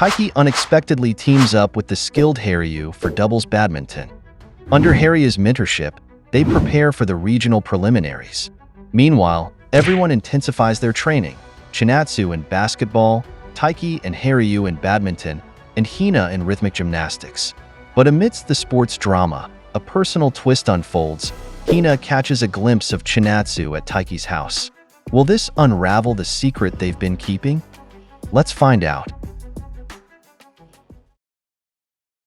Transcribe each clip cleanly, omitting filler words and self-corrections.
Taiki unexpectedly teams up with the skilled Haryu for doubles badminton. Under Haryu's mentorship, they prepare for the regional preliminaries. Meanwhile, everyone intensifies their training. Chinatsu in basketball, Taiki and Haryu in badminton, and Hina in rhythmic gymnastics. But amidst the sports drama, a personal twist unfolds. Hina catches a glimpse of Chinatsu at Taiki's house. Will this unravel the secret they've been keeping? Let's find out.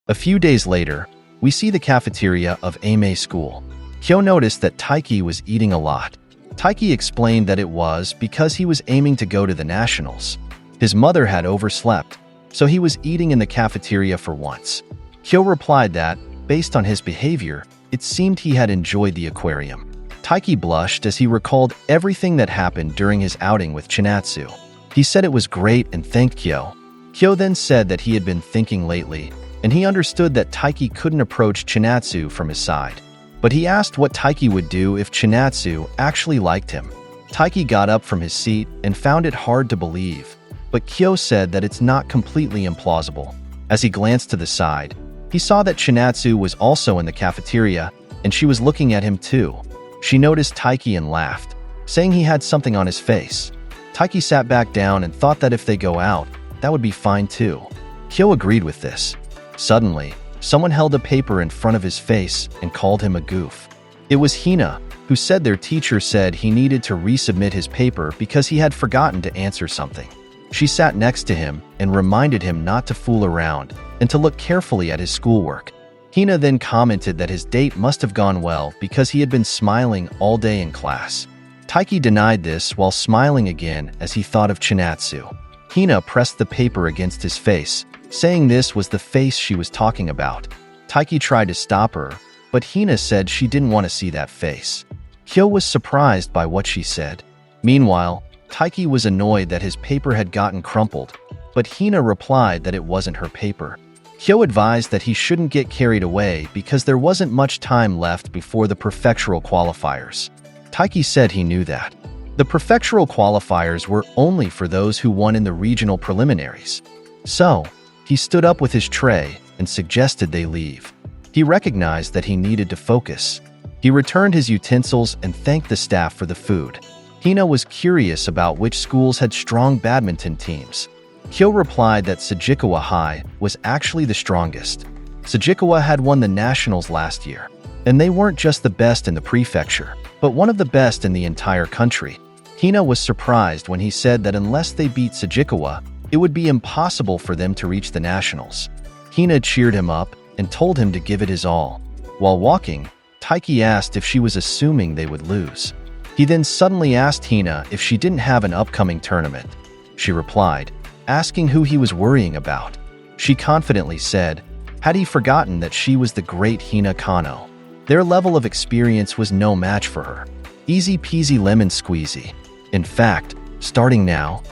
A few days later, we see the cafeteria of Aimei School. Kyo noticed that Taiki was eating a lot. Taiki explained that it was because he was aiming to go to the nationals. His mother had overslept, so he was eating in the cafeteria for once. Kyo replied that, based on his behavior, it seemed he had enjoyed the aquarium. Taiki blushed as he recalled everything that happened during his outing with Chinatsu. He said it was great and thanked Kyo. Kyo then said that he had been thinking lately, and he understood that Taiki couldn't approach Chinatsu from his side. But he asked what Taiki would do if Chinatsu actually liked him. Taiki got up from his seat and found it hard to believe, but Kyo said that it's not completely implausible. As he glanced to the side, he saw that Chinatsu was also in the cafeteria, and she was looking at him too. She noticed Taiki and laughed, saying he had something on his face. Taiki sat back down and thought that if they go out, that would be fine too. Kyo agreed with this. Suddenly, someone held a paper in front of his face and called him a goof. It was Hina, who said their teacher said he needed to resubmit his paper because he had forgotten to answer something. She sat next to him and reminded him not to fool around and to look carefully at his schoolwork. Hina then commented that his date must have gone well because he had been smiling all day in class. Taiki denied this while smiling again as he thought of Chinatsu. Hina pressed the paper against his face, saying this was the face she was talking about. Taiki tried to stop her, but Hina said she didn't want to see that face. Kyo was surprised by what she said. Meanwhile, Taiki was annoyed that his paper had gotten crumpled, but Hina replied that it wasn't her paper. Kyo advised that he shouldn't get carried away because there wasn't much time left before the Prefectural Qualifiers. Taiki said he knew that. The Prefectural Qualifiers were only for those who won in the regional preliminaries. So, he stood up with his tray and suggested they leave. He recognized that he needed to focus. He returned his utensils and thanked the staff for the food. Hina was curious about which schools had strong badminton teams. Kyo replied that Sejikawa High was actually the strongest. Sejikawa had won the nationals last year, and they weren't just the best in the prefecture, but one of the best in the entire country. Hina was surprised when he said that unless they beat Sejikawa, it would be impossible for them to reach the nationals. Hina cheered him up and told him to give it his all. While walking, Taiki asked if she was assuming they would lose. He then suddenly asked Hina if she didn't have an upcoming tournament. She replied, asking who he was worrying about. She confidently said, had he forgotten that she was the great Hina Kano? Their level of experience was no match for her. Easy peasy lemon squeezy. In fact, starting now.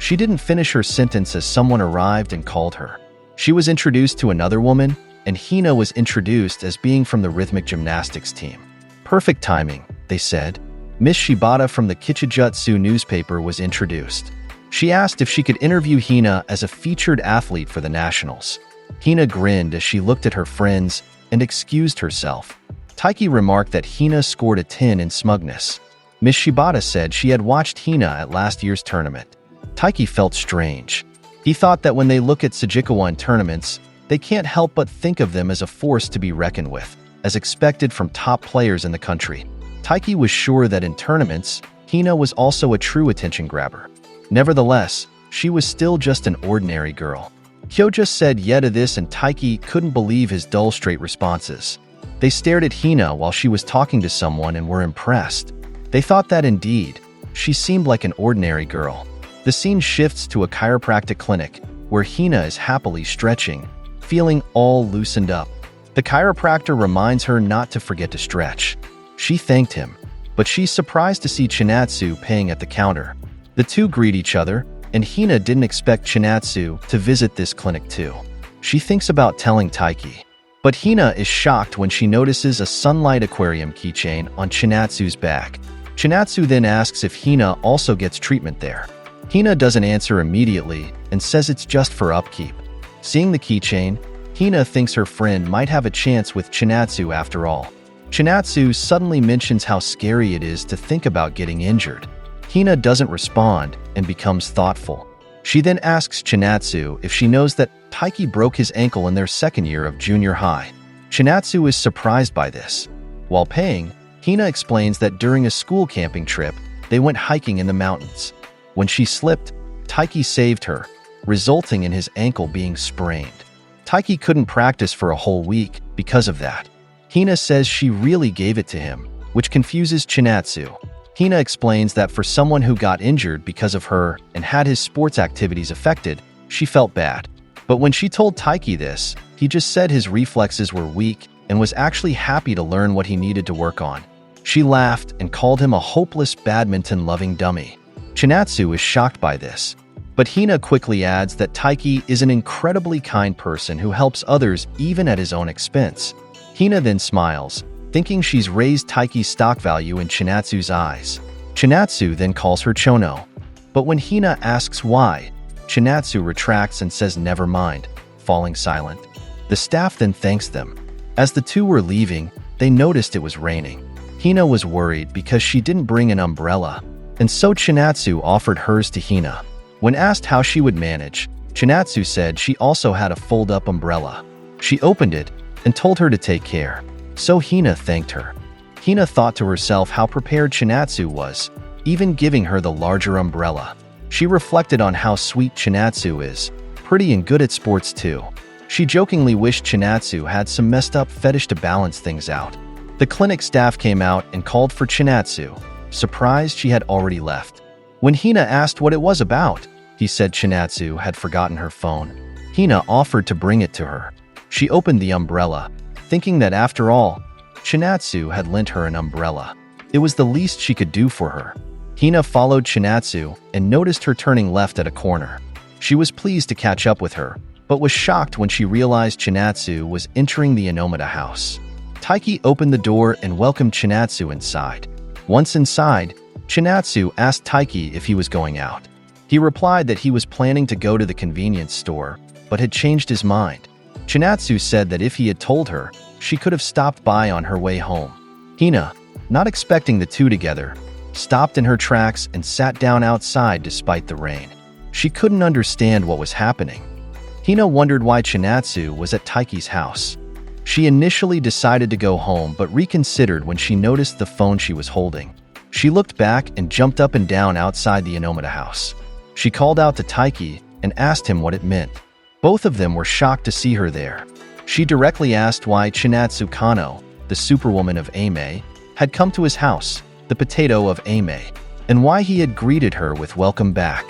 She didn't finish her sentence as someone arrived and called her. She was introduced to another woman, and Hina was introduced as being from the rhythmic gymnastics team. Perfect timing, they said. Miss Shibata from the Kichijutsu newspaper was introduced. She asked if she could interview Hina as a featured athlete for the nationals. Hina grinned as she looked at her friends and excused herself. Taiki remarked that Hina scored a 10 in smugness. Miss Shibata said she had watched Hina at last year's tournament. Taiki felt strange. He thought that when they look at Sejikawa in tournaments, they can't help but think of them as a force to be reckoned with, as expected from top players in the country. Taiki was sure that in tournaments, Hina was also a true attention grabber. Nevertheless, she was still just an ordinary girl. Kyo just said yeah to this and Taiki couldn't believe his dull straight responses. They stared at Hina while she was talking to someone and were impressed. They thought that indeed, she seemed like an ordinary girl. The scene shifts to a chiropractic clinic, where Hina is happily stretching, feeling all loosened up. The chiropractor reminds her not to forget to stretch. She thanked him, but she's surprised to see Chinatsu paying at the counter. The two greet each other, and Hina didn't expect Chinatsu to visit this clinic too. She thinks about telling Taiki. But Hina is shocked when she notices a sunlight aquarium keychain on Chinatsu's back. Chinatsu then asks if Hina also gets treatment there. Hina doesn't answer immediately and says it's just for upkeep. Seeing the keychain, Hina thinks her friend might have a chance with Chinatsu after all. Chinatsu suddenly mentions how scary it is to think about getting injured. Hina doesn't respond and becomes thoughtful. She then asks Chinatsu if she knows that Taiki broke his ankle in their second year of junior high. Chinatsu is surprised by this. While paying, Hina explains that during a school camping trip, they went hiking in the mountains. When she slipped, Taiki saved her, resulting in his ankle being sprained. Taiki couldn't practice for a whole week because of that. Hina says she really gave it to him, which confuses Chinatsu. Hina explains that for someone who got injured because of her and had his sports activities affected, she felt bad. But when she told Taiki this, he just said his reflexes were weak and was actually happy to learn what he needed to work on. She laughed and called him a hopeless badminton-loving dummy. Chinatsu is shocked by this. But Hina quickly adds that Taiki is an incredibly kind person who helps others even at his own expense. Hina then smiles, thinking she's raised Taiki's stock value in Chinatsu's eyes. Chinatsu then calls her Chono. But when Hina asks why, Chinatsu retracts and says never mind, falling silent. The staff then thanks them. As the two were leaving, they noticed it was raining. Hina was worried because she didn't bring an umbrella, and so Chinatsu offered hers to Hina. When asked how she would manage, Chinatsu said she also had a fold-up umbrella. She opened it and told her to take care, so Hina thanked her. Hina thought to herself how prepared Chinatsu was, even giving her the larger umbrella. She reflected on how sweet Chinatsu is, pretty and good at sports too. She jokingly wished Chinatsu had some messed up fetish to balance things out. The clinic staff came out and called for Chinatsu, surprised she had already left. When Hina asked what it was about, he said Chinatsu had forgotten her phone. Hina offered to bring it to her. She opened the umbrella, thinking that after all, Chinatsu had lent her an umbrella. It was the least she could do for her. Hina followed Chinatsu and noticed her turning left at a corner. She was pleased to catch up with her, but was shocked when she realized Chinatsu was entering the Onomata house. Taiki opened the door and welcomed Chinatsu inside. Once inside, Chinatsu asked Taiki if he was going out. He replied that he was planning to go to the convenience store, but had changed his mind. Chinatsu said that if he had told her, she could have stopped by on her way home. Hina, not expecting the two together, stopped in her tracks and sat down outside despite the rain. She couldn't understand what was happening. Hina wondered why Chinatsu was at Taiki's house. She initially decided to go home but reconsidered when she noticed the phone she was holding. She looked back and jumped up and down outside the Onomata house. She called out to Taiki and asked him what it meant. Both of them were shocked to see her there. She directly asked why Chinatsu Kano, the superwoman of Ame, had come to his house, the potato of Ame, and why he had greeted her with welcome back.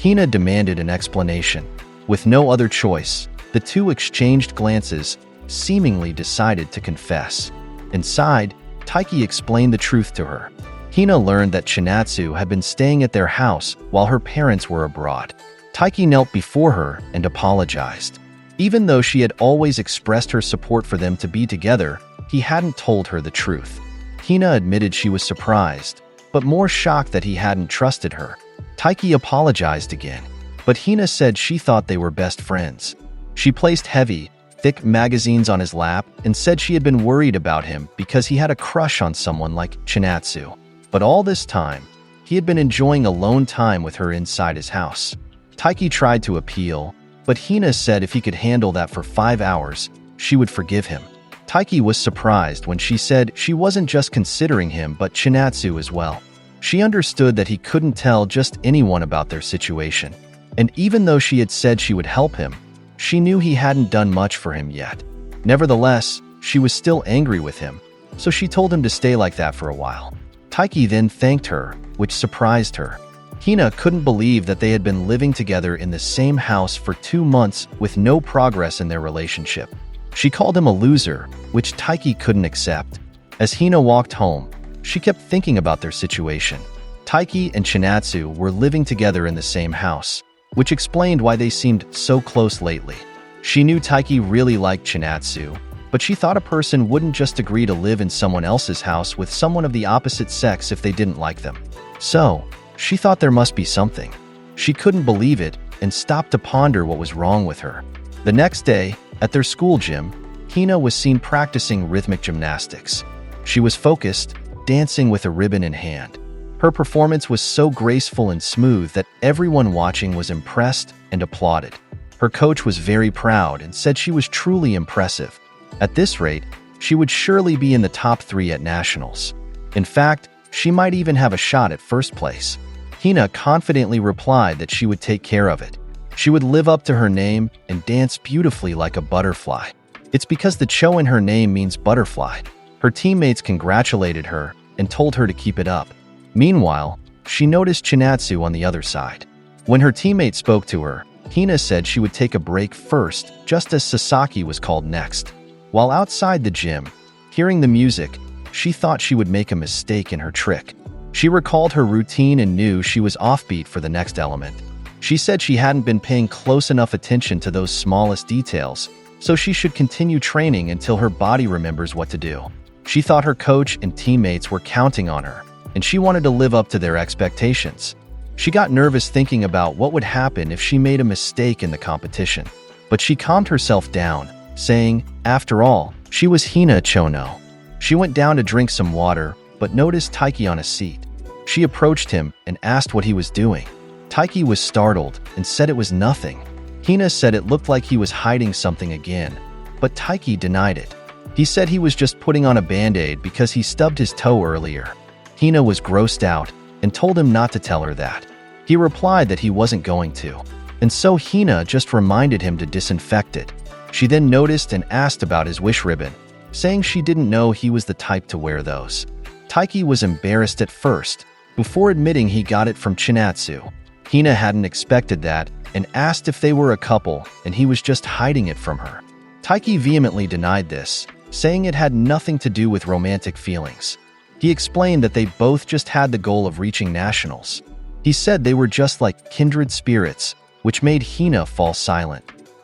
Hina demanded an explanation. With no other choice, the two exchanged glances, seemingly decided to confess. Inside, Taiki explained the truth to her. Hina learned that Chinatsu had been staying at their house while her parents were abroad. Taiki knelt before her and apologized. Even though she had always expressed her support for them to be together, he hadn't told her the truth. Hina admitted she was surprised, but more shocked that he hadn't trusted her. Taiki apologized again, but Hina said she thought they were best friends. She placed heavy, thick magazines on his lap and said she had been worried about him because he had a crush on someone like Chinatsu. But all this time, he had been enjoying alone time with her inside his house. Taiki tried to appeal, but Hina said if he could handle that for 5 hours, she would forgive him. Taiki was surprised when she said she wasn't just considering him but Chinatsu as well. She understood that he couldn't tell just anyone about their situation. And even though she had said she would help him, she knew he hadn't done much for him yet. Nevertheless, she was still angry with him, so she told him to stay like that for a while. Taiki then thanked her, which surprised her. Hina couldn't believe that they had been living together in the same house for 2 months with no progress in their relationship. She called him a loser, which Taiki couldn't accept. As Hina walked home, she kept thinking about their situation. Taiki and Chinatsu were living together in the same house, which explained why they seemed so close lately. She knew Taiki really liked Chinatsu, but she thought a person wouldn't just agree to live in someone else's house with someone of the opposite sex if they didn't like them. So, she thought there must be something. She couldn't believe it and stopped to ponder what was wrong with her. The next day, at their school gym, Hina was seen practicing rhythmic gymnastics. She was focused, dancing with a ribbon in hand. Her performance was so graceful and smooth that everyone watching was impressed and applauded. Her coach was very proud and said she was truly impressive. At this rate, she would surely be in the top 3 at nationals. In fact, she might even have a shot at first place. Hina confidently replied that she would take care of it. She would live up to her name and dance beautifully like a butterfly. It's because the cho in her name means butterfly. Her teammates congratulated her and told her to keep it up. Meanwhile, she noticed Chinatsu on the other side. When her teammate spoke to her, Hina said she would take a break first, just as Sasaki was called next. While outside the gym, hearing the music, she thought she would make a mistake in her trick. She recalled her routine and knew she was offbeat for the next element. She said she hadn't been paying close enough attention to those smallest details, so she should continue training until her body remembers what to do. She thought her coach and teammates were counting on her, and she wanted to live up to their expectations. She got nervous thinking about what would happen if she made a mistake in the competition. But she calmed herself down, saying, after all, she was Hina Chono. She went down to drink some water, but noticed Taiki on a seat. She approached him and asked what he was doing. Taiki was startled and said it was nothing. Hina said it looked like he was hiding something again, but Taiki denied it. He said he was just putting on a band-aid because he stubbed his toe earlier. Hina was grossed out and told him not to tell her that. He replied that he wasn't going to, and so Hina just reminded him to disinfect it. She then noticed and asked about his wish ribbon, saying she didn't know he was the type to wear those. Taiki was embarrassed at first, before admitting he got it from Chinatsu. Hina hadn't expected that and asked if they were a couple and he was just hiding it from her. Taiki vehemently denied this, saying it had nothing to do with romantic feelings. He explained that they both just had the goal of reaching nationals. He said they were just like kindred spirits, which made Hina fall silent.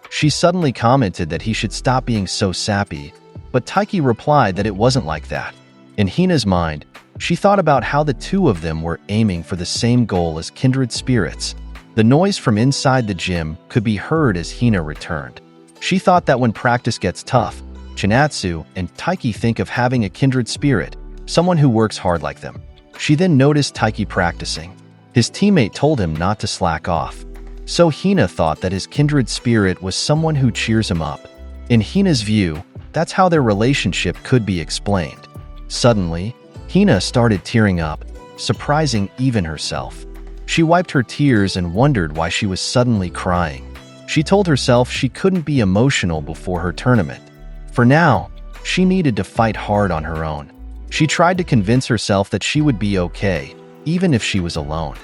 She suddenly commented that he should stop being so sappy, but Taiki replied that it wasn't like that. In Hina's mind, she thought about how the two of them were aiming for the same goal as kindred spirits. The noise from inside the gym could be heard as Hina returned. She thought that when practice gets tough, Chinatsu and Taiki think of having a kindred spirit, someone who works hard like them. She then noticed Taiki practicing. His teammate told him not to slack off. So Hina thought that his kindred spirit was someone who cheers him up. In Hina's view, that's how their relationship could be explained. Suddenly, Hina started tearing up, surprising even herself. She wiped her tears and wondered why she was suddenly crying. She told herself she couldn't be emotional before her tournament. For now, she needed to fight hard on her own. She tried to convince herself that she would be okay, even if she was alone.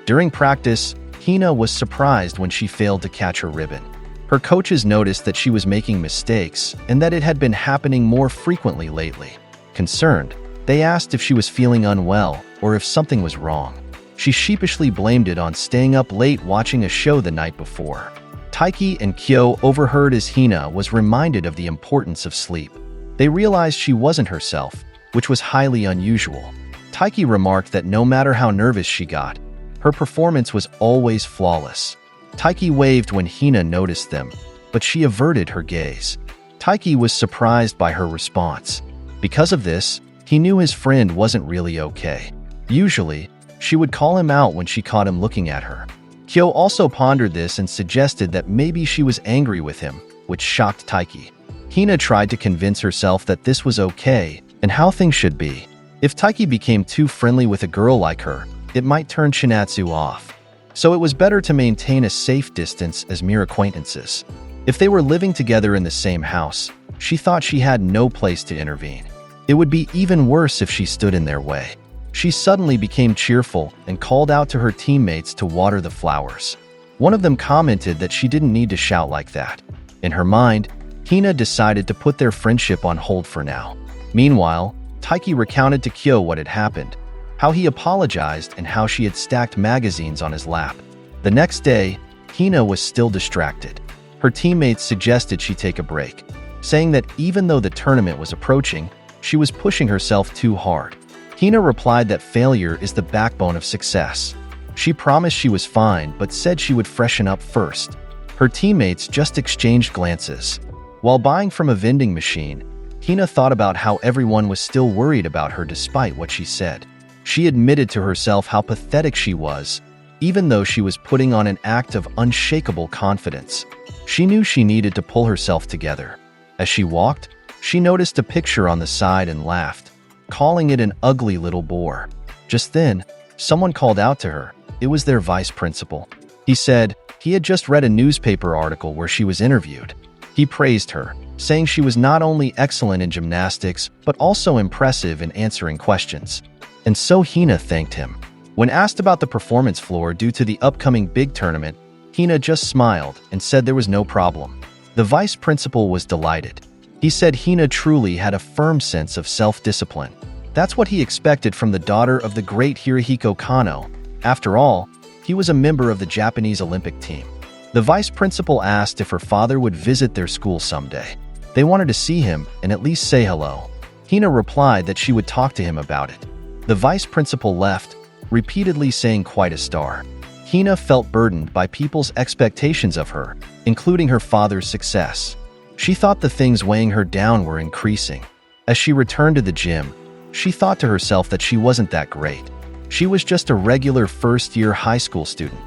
During practice, Hina was surprised when she failed to catch her ribbon. Her coaches noticed that she was making mistakes and that it had been happening more frequently lately. Concerned, they asked if she was feeling unwell or if something was wrong. She sheepishly blamed it on staying up late watching a show the night before. Taiki and Kyo overheard as Hina was reminded of the importance of sleep. They realized she wasn't herself, which was highly unusual. Taiki remarked that no matter how nervous she got, her performance was always flawless. Taiki waved when Hina noticed them, but she averted her gaze. Taiki was surprised by her response. Because of this, he knew his friend wasn't really okay. Usually, she would call him out when she caught him looking at her. Kyo also pondered this and suggested that maybe she was angry with him, which shocked Taiki. Hina tried to convince herself that this was okay and how things should be. If Taiki became too friendly with a girl like her, it might turn Chinatsu off. So it was better to maintain a safe distance as mere acquaintances. If they were living together in the same house, she thought she had no place to intervene. It would be even worse if she stood in their way. She suddenly became cheerful and called out to her teammates to water the flowers. One of them commented that she didn't need to shout like that. In her mind, Hina decided to put their friendship on hold for now. Meanwhile, Taiki recounted to Kyo what had happened, how he apologized and how she had stacked magazines on his lap. The next day, Hina was still distracted. Her teammates suggested she take a break, saying that even though the tournament was approaching, she was pushing herself too hard. Hina replied that failure is the backbone of success. She promised she was fine but said she would freshen up first. Her teammates just exchanged glances. While buying from a vending machine, Hina thought about how everyone was still worried about her despite what she said. She admitted to herself how pathetic she was, even though she was putting on an act of unshakable confidence. She knew she needed to pull herself together. As she walked, she noticed a picture on the side and laughed, calling it an ugly little bore. Just then, someone called out to her. It was their vice principal. He said he had just read a newspaper article where she was interviewed. He praised her, saying she was not only excellent in gymnastics, but also impressive in answering questions. And so Hina thanked him. When asked about the performance floor due to the upcoming big tournament, Hina just smiled and said there was no problem. The vice principal was delighted. He said Hina truly had a firm sense of self-discipline. That's what he expected from the daughter of the great Hirohiko Kano. After all, he was a member of the Japanese Olympic team. The vice principal asked if her father would visit their school someday. They wanted to see him and at least say hello. Hina replied that she would talk to him about it. The vice principal left, repeatedly saying quite a star. Hina felt burdened by people's expectations of her, including her father's success. She thought the things weighing her down were increasing. As she returned to the gym, she thought to herself that she wasn't that great. She was just a regular first-year high school student.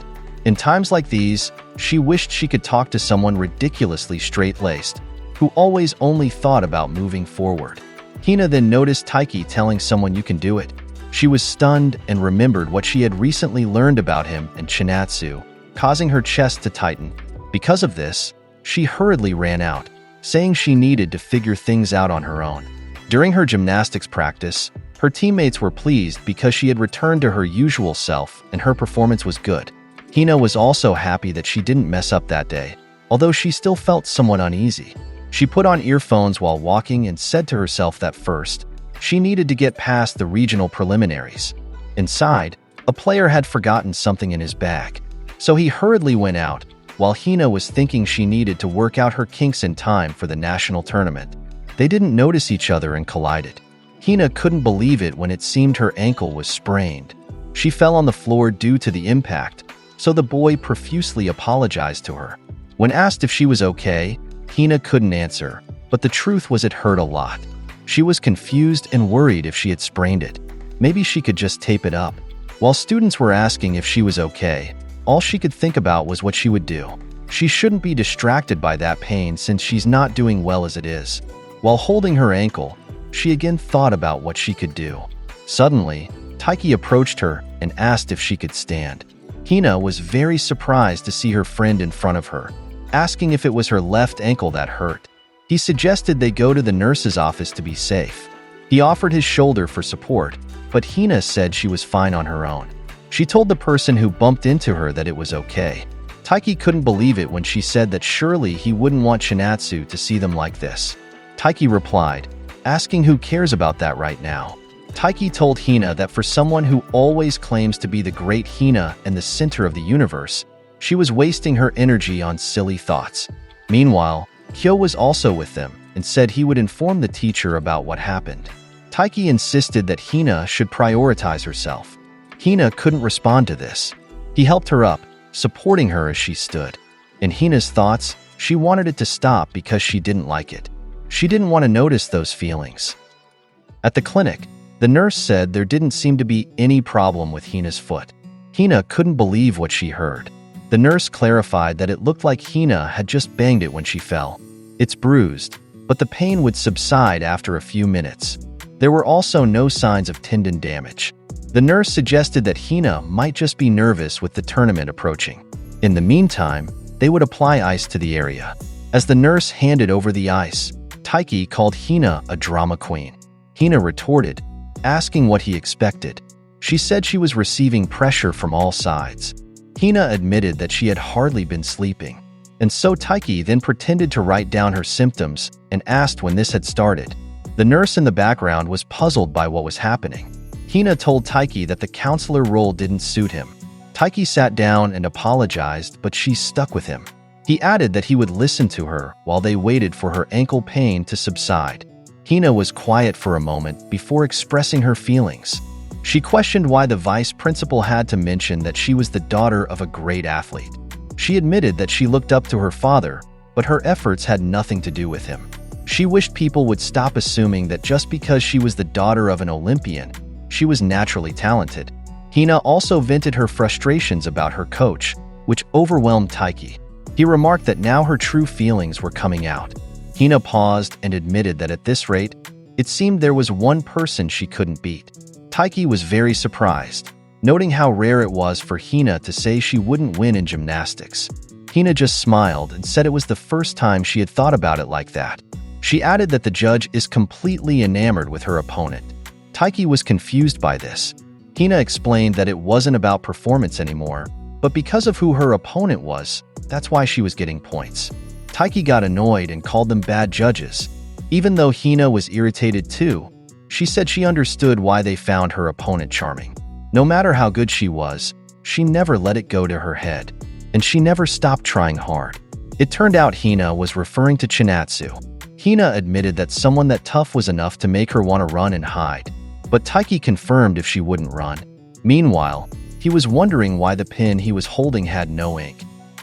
In times like these, she wished she could talk to someone ridiculously straight-laced, who always only thought about moving forward. Hina then noticed Taiki telling someone you can do it. She was stunned and remembered what she had recently learned about him and Chinatsu, causing her chest to tighten. Because of this, she hurriedly ran out, saying she needed to figure things out on her own. During her gymnastics practice, her teammates were pleased because she had returned to her usual self and her performance was good. Hina was also happy that she didn't mess up that day, although she still felt somewhat uneasy. She put on earphones while walking and said to herself that first, she needed to get past the regional preliminaries. Inside, a player had forgotten something in his bag, so he hurriedly went out, while Hina was thinking she needed to work out her kinks in time for the national tournament. They didn't notice each other and collided. Hina couldn't believe it when it seemed her ankle was sprained. She fell on the floor due to the impact, so the boy profusely apologized to her. When asked if she was okay, Hina couldn't answer, but the truth was it hurt a lot. She was confused and worried if she had sprained it. Maybe she could just tape it up. While students were asking if she was okay, all she could think about was what she would do. She shouldn't be distracted by that pain since she's not doing well as it is. While holding her ankle, she again thought about what she could do. Suddenly, Taiki approached her and asked if she could stand. Hina was very surprised to see her friend in front of her, asking if it was her left ankle that hurt. He suggested they go to the nurse's office to be safe. He offered his shoulder for support, but Hina said she was fine on her own. She told the person who bumped into her that it was okay. Taiki couldn't believe it when she said that surely he wouldn't want Chinatsu to see them like this. Taiki replied, asking who cares about that right now. Taiki told Hina that for someone who always claims to be the great Hina and the center of the universe, she was wasting her energy on silly thoughts. Meanwhile, Kyo was also with them and said he would inform the teacher about what happened. Taiki insisted that Hina should prioritize herself. Hina couldn't respond to this. He helped her up, supporting her as she stood. In Hina's thoughts, she wanted it to stop because she didn't like it. She didn't want to notice those feelings. At the clinic, the nurse said there didn't seem to be any problem with Hina's foot. Hina couldn't believe what she heard. The nurse clarified that it looked like Hina had just banged it when she fell. It's bruised, but the pain would subside after a few minutes. There were also no signs of tendon damage. The nurse suggested that Hina might just be nervous with the tournament approaching. In the meantime, they would apply ice to the area. As the nurse handed over the ice, Taiki called Hina a drama queen. Hina retorted, asking what he expected. She said she was receiving pressure from all sides. Hina admitted that she had hardly been sleeping. And so Taiki then pretended to write down her symptoms and asked when this had started. The nurse in the background was puzzled by what was happening. Hina told Taiki that the counselor role didn't suit him. Taiki sat down and apologized, but she stuck with him. He added that he would listen to her while they waited for her ankle pain to subside. Hina was quiet for a moment before expressing her feelings. She questioned why the vice principal had to mention that she was the daughter of a great athlete. She admitted that she looked up to her father, but her efforts had nothing to do with him. She wished people would stop assuming that just because she was the daughter of an Olympian, she was naturally talented. Hina also vented her frustrations about her coach, which overwhelmed Taiki. He remarked that now her true feelings were coming out. Hina paused and admitted that at this rate, it seemed there was one person she couldn't beat. Taiki was very surprised, noting how rare it was for Hina to say she wouldn't win in gymnastics. Hina just smiled and said it was the first time she had thought about it like that. She added that the judge is completely enamored with her opponent. Taiki was confused by this. Hina explained that it wasn't about performance anymore, but because of who her opponent was, that's why she was getting points. Taiki got annoyed and called them bad judges. Even though Hina was irritated too, she said she understood why they found her opponent charming. No matter how good she was, she never let it go to her head, and she never stopped trying hard. It turned out Hina was referring to Chinatsu. Hina admitted that someone that tough was enough to make her want to run and hide, but Taiki confirmed if she wouldn't run. Meanwhile, he was wondering why the pen he was holding had no ink.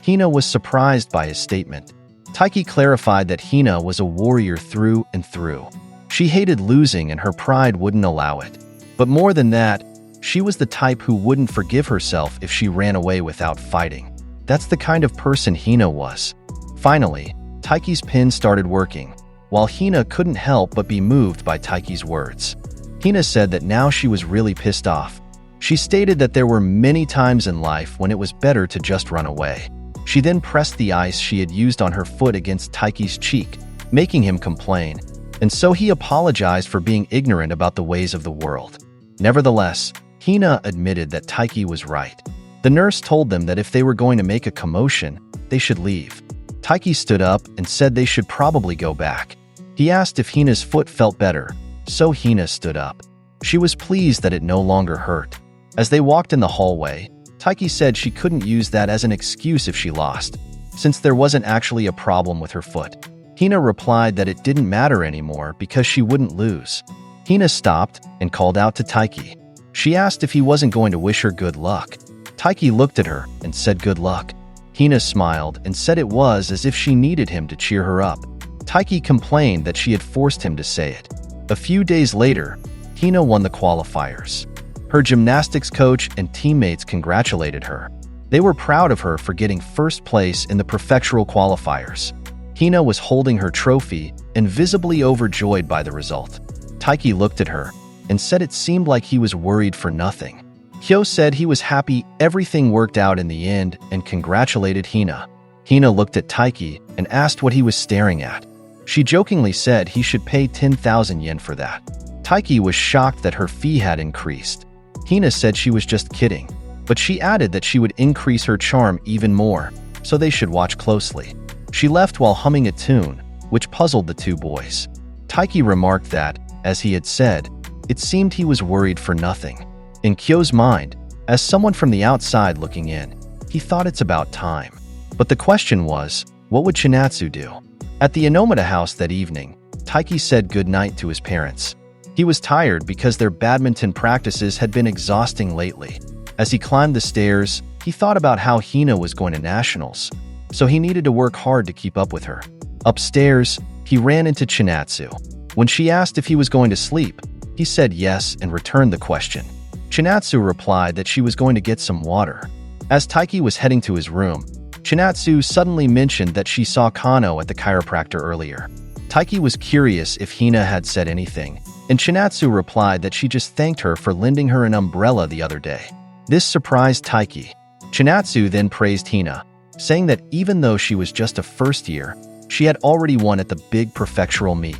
Hina was surprised by his statement. Taiki clarified that Hina was a warrior through and through. She hated losing and her pride wouldn't allow it. But more than that, she was the type who wouldn't forgive herself if she ran away without fighting. That's the kind of person Hina was. Finally, Taiki's pen started working, while Hina couldn't help but be moved by Taiki's words. Hina said that now she was really pissed off. She stated that there were many times in life when it was better to just run away. She then pressed the ice she had used on her foot against Taiki's cheek, making him complain, and so he apologized for being ignorant about the ways of the world. Nevertheless, Hina admitted that Taiki was right. The nurse told them that if they were going to make a commotion, they should leave. Taiki stood up and said they should probably go back. He asked if Hina's foot felt better, so Hina stood up. She was pleased that it no longer hurt. As they walked in the hallway, Taiki said she couldn't use that as an excuse if she lost, since there wasn't actually a problem with her foot. Hina replied that it didn't matter anymore because she wouldn't lose. Hina stopped and called out to Taiki. She asked if he wasn't going to wish her good luck. Taiki looked at her and said good luck. Hina smiled and said it was as if she needed him to cheer her up. Taiki complained that she had forced him to say it. A few days later, Hina won the qualifiers. Her gymnastics coach and teammates congratulated her. They were proud of her for getting first place in the Prefectural Qualifiers. Hina was holding her trophy and visibly overjoyed by the result. Taiki looked at her and said it seemed like he was worried for nothing. Hyo said he was happy everything worked out in the end and congratulated Hina. Hina looked at Taiki and asked what he was staring at. She jokingly said he should pay 10,000 yen for that. Taiki was shocked that her fee had increased. Hina said she was just kidding, but she added that she would increase her charm even more, so they should watch closely. She left while humming a tune, which puzzled the two boys. Taiki remarked that, as he had said, it seemed he was worried for nothing. In Kyo's mind, as someone from the outside looking in, he thought it's about time. But the question was, what would Chinatsu do? At the Inomata house that evening, Taiki said goodnight to his parents. He was tired because their badminton practices had been exhausting lately. As he climbed the stairs, he thought about how Hina was going to nationals, so he needed to work hard to keep up with her. Upstairs, he ran into Chinatsu. When she asked if he was going to sleep, he said yes and returned the question. Chinatsu replied that she was going to get some water. As Taiki was heading to his room, Chinatsu suddenly mentioned that she saw Kano at the chiropractor earlier. Taiki was curious if Hina had said anything, and Chinatsu replied that she just thanked her for lending her an umbrella the other day. This surprised Taiki. Chinatsu then praised Hina, saying that even though she was just a first year, she had already won at the big prefectural meet.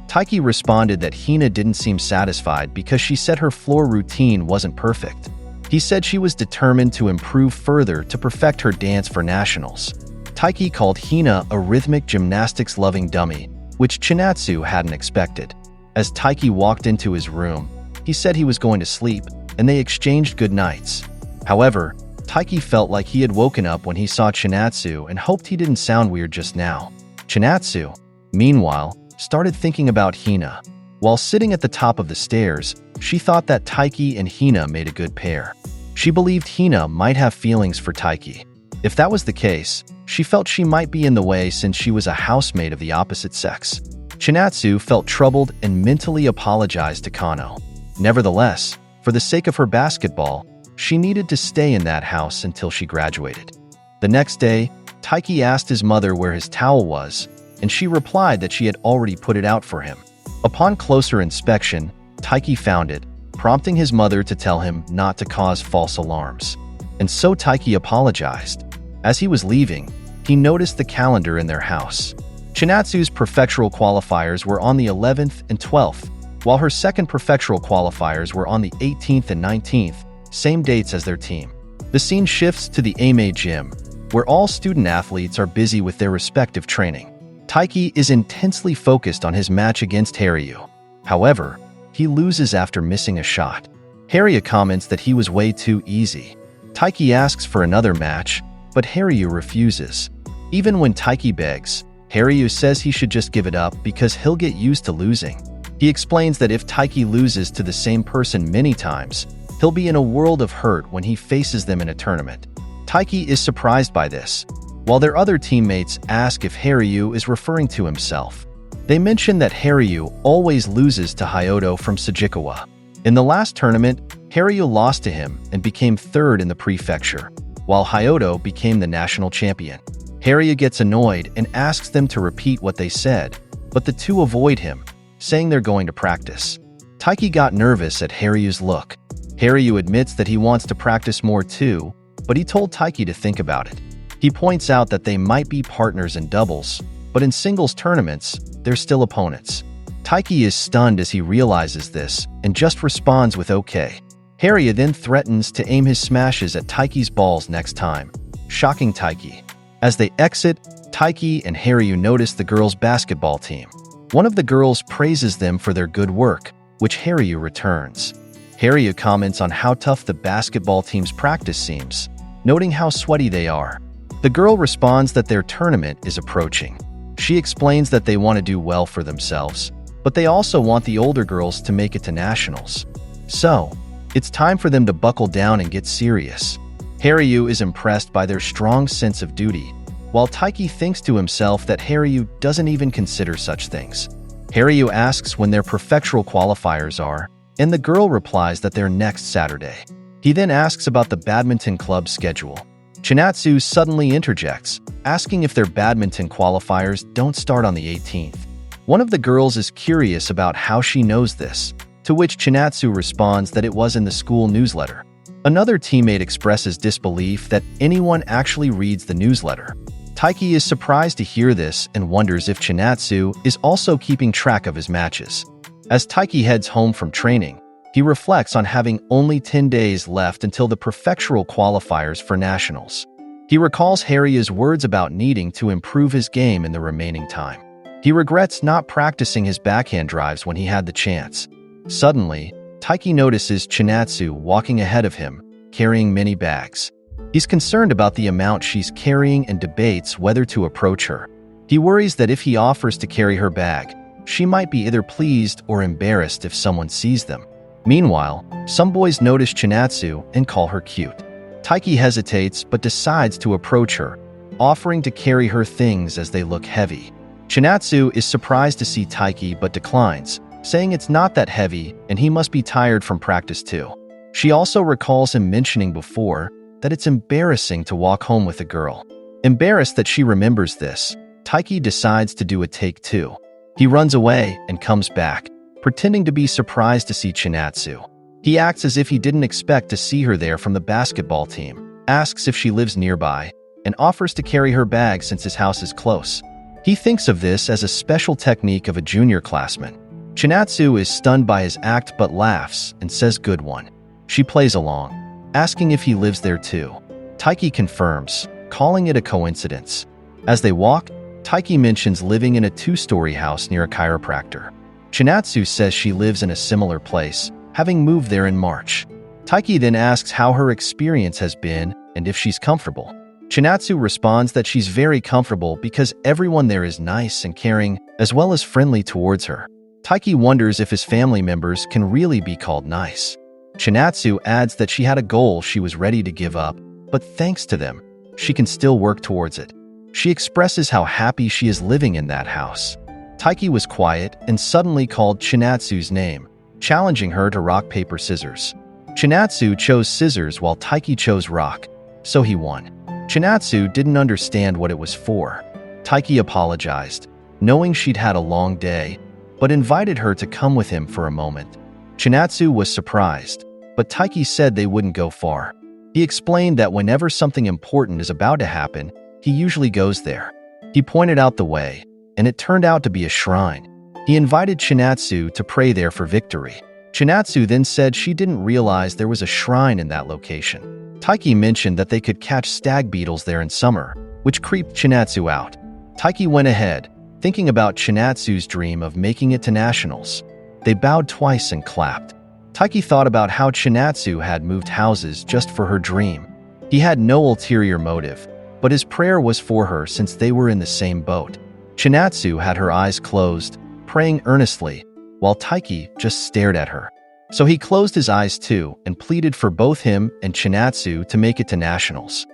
Taiki responded that Hina didn't seem satisfied because she said her floor routine wasn't perfect. He said she was determined to improve further to perfect her dance for nationals. Taiki called Hina a rhythmic gymnastics-loving dummy, which Chinatsu hadn't expected. As Taiki walked into his room, he said he was going to sleep, and they exchanged good nights. However, Taiki felt like he had woken up when he saw Chinatsu and hoped he didn't sound weird just now. Chinatsu, meanwhile, started thinking about Hina. While sitting at the top of the stairs, she thought that Taiki and Hina made a good pair. She believed Hina might have feelings for Taiki. If that was the case, she felt she might be in the way since she was a housemate of the opposite sex. Chinatsu felt troubled and mentally apologized to Kano. Nevertheless, for the sake of her basketball, she needed to stay in that house until she graduated. The next day, Taiki asked his mother where his towel was, and she replied that she had already put it out for him. Upon closer inspection, Taiki found it, prompting his mother to tell him not to cause false alarms. And so Taiki apologized. As he was leaving, he noticed the calendar in their house. Chinatsu's Prefectural Qualifiers were on the 11th and 12th, while her second Prefectural Qualifiers were on the 18th and 19th, same dates as their team. The scene shifts to the Ame gym, where all student athletes are busy with their respective training. Taiki is intensely focused on his match against Haryu. However, he loses after missing a shot. Haryu comments that he was way too easy. Taiki asks for another match, but Haryu refuses. Even when Taiki begs, Haryu says he should just give it up because he'll get used to losing. He explains that if Taiki loses to the same person many times, he'll be in a world of hurt when he faces them in a tournament. Taiki is surprised by this, while their other teammates ask if Haryu is referring to himself. They mention that Haryu always loses to Hyoto from Sujikawa. In the last tournament, Haryu lost to him and became third in the prefecture, while Hyoto became the national champion. Haryu gets annoyed and asks them to repeat what they said, but the two avoid him, saying they're going to practice. Taiki got nervous at Haryu's look. Haryu admits that he wants to practice more too, but he told Taiki to think about it. He points out that they might be partners in doubles, but in singles tournaments, they're still opponents. Taiki is stunned as he realizes this and just responds with okay. Haryu then threatens to aim his smashes at Taiki's balls next time, shocking Taiki. As they exit, Taiki and Haryu notice the girls' basketball team. One of the girls praises them for their good work, which Haryu returns. Haryu comments on how tough the basketball team's practice seems, noting how sweaty they are. The girl responds that their tournament is approaching. She explains that they want to do well for themselves, but they also want the older girls to make it to nationals. So, it's time for them to buckle down and get serious. Haryu is impressed by their strong sense of duty, while Taiki thinks to himself that Haryu doesn't even consider such things. Haryu asks when their Prefectural Qualifiers are, and the girl replies that they're next Saturday. He then asks about the badminton club schedule. Chinatsu suddenly interjects, asking if their badminton qualifiers don't start on the 18th. One of the girls is curious about how she knows this, to which Chinatsu responds that it was in the school newsletter. Another teammate expresses disbelief that anyone actually reads the newsletter. Taiki is surprised to hear this and wonders if Chinatsu is also keeping track of his matches. As Taiki heads home from training, he reflects on having only 10 days left until the Prefectural Qualifiers for nationals. He recalls Haryu's words about needing to improve his game in the remaining time. He regrets not practicing his backhand drives when he had the chance. Suddenly, Taiki notices Chinatsu walking ahead of him, carrying many bags. He's concerned about the amount she's carrying and debates whether to approach her. He worries that if he offers to carry her bag, she might be either pleased or embarrassed if someone sees them. Meanwhile, some boys notice Chinatsu and call her cute. Taiki hesitates but decides to approach her, offering to carry her things as they look heavy. Chinatsu is surprised to see Taiki but declines, saying it's not that heavy and he must be tired from practice too. She also recalls him mentioning before that it's embarrassing to walk home with a girl. Embarrassed that she remembers this, Taiki decides to do a take two. He runs away and comes back, pretending to be surprised to see Chinatsu. He acts as if he didn't expect to see her there from the basketball team, asks if she lives nearby, and offers to carry her bag since his house is close. He thinks of this as a special technique of a junior classman. Chinatsu is stunned by his act but laughs and says good one. She plays along, asking if he lives there too. Taiki confirms, calling it a coincidence. As they walk, Taiki mentions living in a 2-story house near a chiropractor. Chinatsu says she lives in a similar place, having moved there in March. Taiki then asks how her experience has been and if she's comfortable. Chinatsu responds that she's very comfortable because everyone there is nice and caring, as well as friendly towards her. Taiki wonders if his family members can really be called nice. Chinatsu adds that she had a goal she was ready to give up, but thanks to them, she can still work towards it. She expresses how happy she is living in that house. Taiki was quiet and suddenly called Chinatsu's name, challenging her to rock, paper, scissors. Chinatsu chose scissors while Taiki chose rock, so he won. Chinatsu didn't understand what it was for. Taiki apologized, knowing she'd had a long day, but invited her to come with him for a moment. Chinatsu was surprised, but Taiki said they wouldn't go far. He explained that whenever something important is about to happen, he usually goes there. He pointed out the way, and it turned out to be a shrine. He invited Chinatsu to pray there for victory. Chinatsu then said she didn't realize there was a shrine in that location. Taiki mentioned that they could catch stag beetles there in summer, which creeped Chinatsu out. Taiki went ahead, thinking about Chinatsu's dream of making it to nationals. They bowed twice and clapped. Taiki thought about how Chinatsu had moved houses just for her dream. He had no ulterior motive, but his prayer was for her since they were in the same boat. Chinatsu had her eyes closed, praying earnestly, while Taiki just stared at her. So he closed his eyes too and pleaded for both him and Chinatsu to make it to nationals.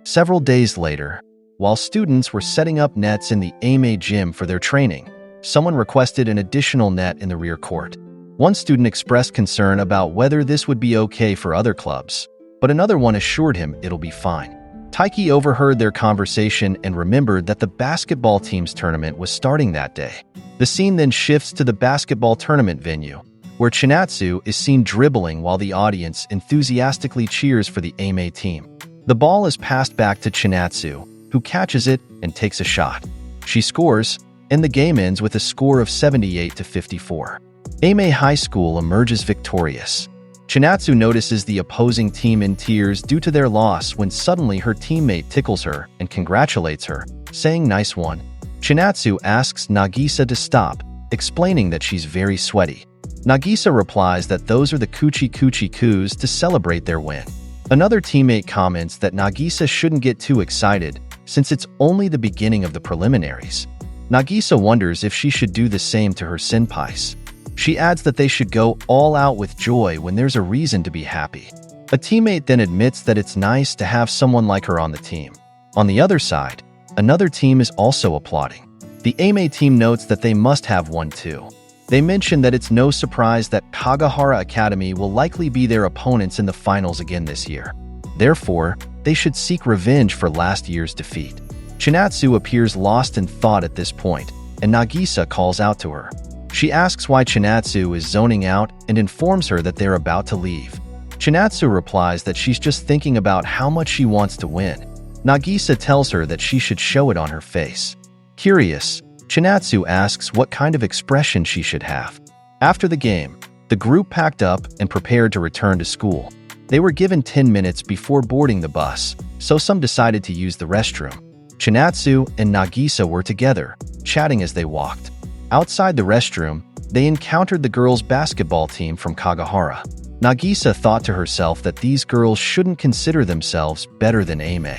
Several days later, while students were setting up nets in the Ame gym for their training, someone requested an additional net in the rear court. One student expressed concern about whether this would be okay for other clubs, but another one assured him it'll be fine. Taiki overheard their conversation and remembered that the basketball team's tournament was starting that day. The scene then shifts to the basketball tournament venue, where Chinatsu is seen dribbling while the audience enthusiastically cheers for the Ame team. The ball is passed back to Chinatsu, who catches it and takes a shot. She scores, and the game ends with a score of 78-54. Ame High School emerges victorious. Chinatsu notices the opposing team in tears due to their loss when suddenly her teammate tickles her and congratulates her, saying "Nice one." Chinatsu asks Nagisa to stop, explaining that she's very sweaty. Nagisa replies that those are the coochie coochie coos to celebrate their win. Another teammate comments that Nagisa shouldn't get too excited since it's only the beginning of the preliminaries. Nagisa wonders if she should do the same to her senpais. She adds that they should go all out with joy when there's a reason to be happy. A teammate then admits that it's nice to have someone like her on the team. On the other side, another team is also applauding. The Ame team notes that they must have one too. They mention that it's no surprise that Kagahara Academy will likely be their opponents in the finals again this year. Therefore, they should seek revenge for last year's defeat. Chinatsu appears lost in thought at this point, and Nagisa calls out to her. She asks why Chinatsu is zoning out and informs her that they're about to leave. Chinatsu replies that she's just thinking about how much she wants to win. Nagisa tells her that she should show it on her face. Curious, Chinatsu asks what kind of expression she should have. After the game, the group packed up and prepared to return to school. They were given 10 minutes before boarding the bus, so some decided to use the restroom. Chinatsu and Nagisa were together, chatting as they walked. Outside the restroom, they encountered the girls' basketball team from Kagahara. Nagisa thought to herself that these girls shouldn't consider themselves better than Ame.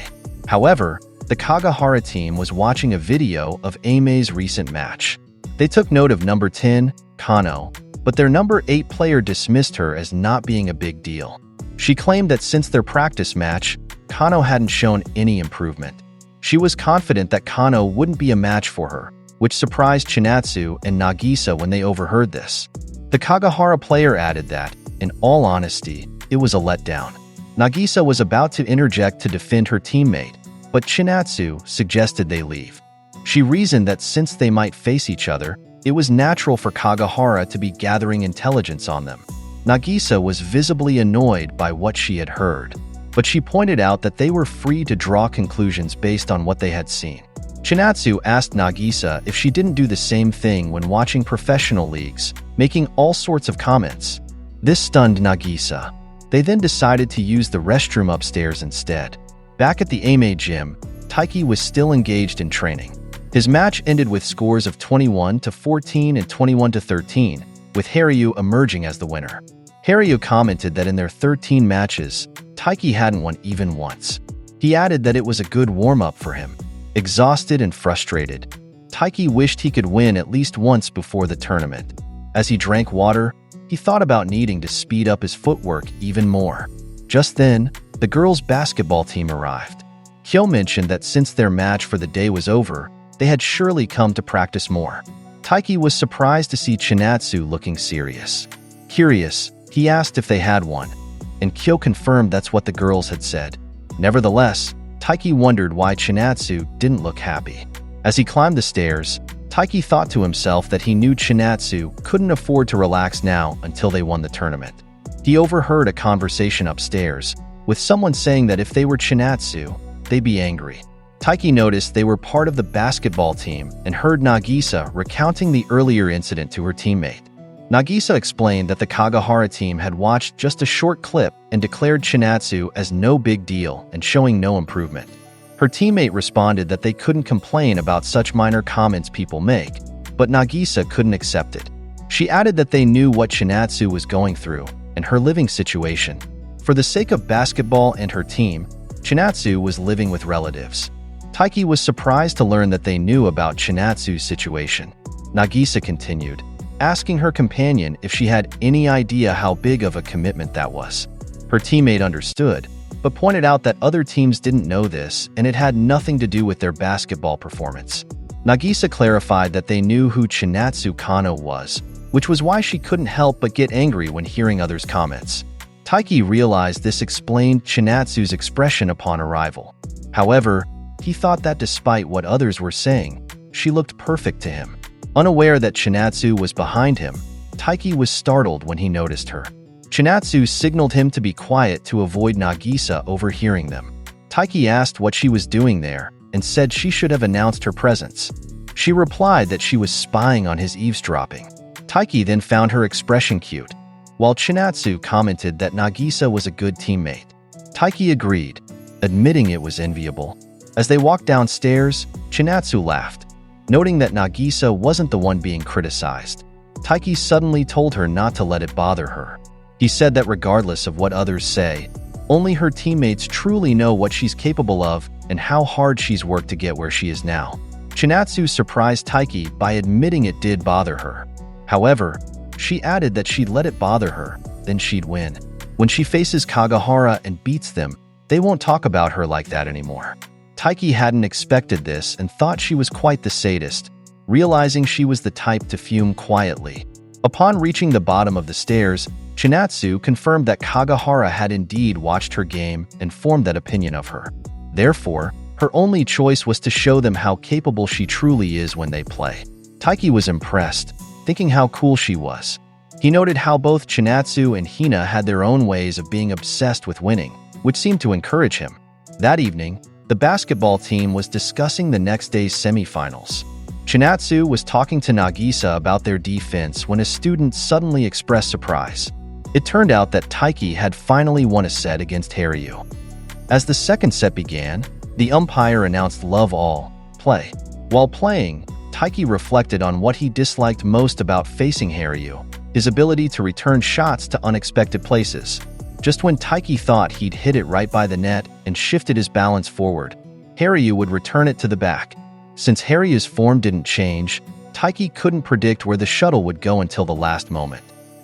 However, the Kagahara team was watching a video of Ame's recent match. They took note of number 10, Kano, but their number 8 player dismissed her as not being a big deal. She claimed that since their practice match, Kano hadn't shown any improvement. She was confident that Kano wouldn't be a match for her, which surprised Chinatsu and Nagisa when they overheard this. The Kagahara player added that, in all honesty, it was a letdown. Nagisa was about to interject to defend her teammate, but Chinatsu suggested they leave. She reasoned that since they might face each other, it was natural for Kagahara to be gathering intelligence on them. Nagisa was visibly annoyed by what she had heard, but she pointed out that they were free to draw conclusions based on what they had seen. Chinatsu asked Nagisa if she didn't do the same thing when watching professional leagues, making all sorts of comments. This stunned Nagisa. They then decided to use the restroom upstairs instead. Back at the Ame gym, Taiki was still engaged in training. His match ended with scores of 21-14 and 21-13, with Haryu emerging as the winner. Haryu commented that in their 13 matches, Taiki hadn't won even once. He added that it was a good warm-up for him. Exhausted and frustrated, Taiki wished he could win at least once before the tournament. As he drank water, he thought about needing to speed up his footwork even more. Just then, the girls' basketball team arrived. Kyo mentioned that since their match for the day was over, they had surely come to practice more. Taiki was surprised to see Chinatsu looking serious. Curious, he asked if they had one, and Kyo confirmed that's what the girls had said. Nevertheless, Taiki wondered why Chinatsu didn't look happy. As he climbed the stairs, Taiki thought to himself that he knew Chinatsu couldn't afford to relax now until they won the tournament. He overheard a conversation upstairs, with someone saying that if they were Chinatsu, they'd be angry. Taiki noticed they were part of the basketball team and heard Nagisa recounting the earlier incident to her teammate. Nagisa explained that the Kagahara team had watched just a short clip and declared Chinatsu as no big deal and showing no improvement. Her teammate responded that they couldn't complain about such minor comments people make, but Nagisa couldn't accept it. She added that they knew what Chinatsu was going through and her living situation. For the sake of basketball and her team, Chinatsu was living with relatives. Taiki was surprised to learn that they knew about Chinatsu's situation. Nagisa continued, asking her companion if she had any idea how big of a commitment that was. Her teammate understood, but pointed out that other teams didn't know this and it had nothing to do with their basketball performance. Nagisa clarified that they knew who Chinatsu Kano was, which was why she couldn't help but get angry when hearing others' comments. Taiki realized this explained Chinatsu's expression upon arrival. However, he thought that despite what others were saying, she looked perfect to him. Unaware that Chinatsu was behind him, Taiki was startled when he noticed her. Chinatsu signaled him to be quiet to avoid Nagisa overhearing them. Taiki asked what she was doing there and said she should have announced her presence. She replied that she was spying on his eavesdropping. Taiki then found her expression cute, while Chinatsu commented that Nagisa was a good teammate. Taiki agreed, admitting it was enviable. As they walked downstairs, Chinatsu laughed, noting that Nagisa wasn't the one being criticized. Taiki suddenly told her not to let it bother her. He said that regardless of what others say, only her teammates truly know what she's capable of and how hard she's worked to get where she is now. Chinatsu surprised Taiki by admitting it did bother her. However, she added that she'd let it bother her, then she'd win. When she faces Kagahara and beats them, they won't talk about her like that anymore. Taiki hadn't expected this and thought she was quite the sadist, realizing she was the type to fume quietly. Upon reaching the bottom of the stairs, Chinatsu confirmed that Kagahara had indeed watched her game and formed that opinion of her. Therefore, her only choice was to show them how capable she truly is when they play. Taiki was impressed, thinking how cool she was. He noted how both Chinatsu and Hina had their own ways of being obsessed with winning, which seemed to encourage him. That evening, the basketball team was discussing the next day's semifinals. Chinatsu was talking to Nagisa about their defense when a student suddenly expressed surprise. It turned out that Taiki had finally won a set against Haryu. As the second set began, the umpire announced love all, play. While playing, Taiki reflected on what he disliked most about facing Haryu, his ability to return shots to unexpected places. Just when Taiki thought he'd hit it right by the net and shifted his balance forward, Haryu would return it to the back. Since Haryu's form didn't change, Taiki couldn't predict where the shuttle would go until the last moment.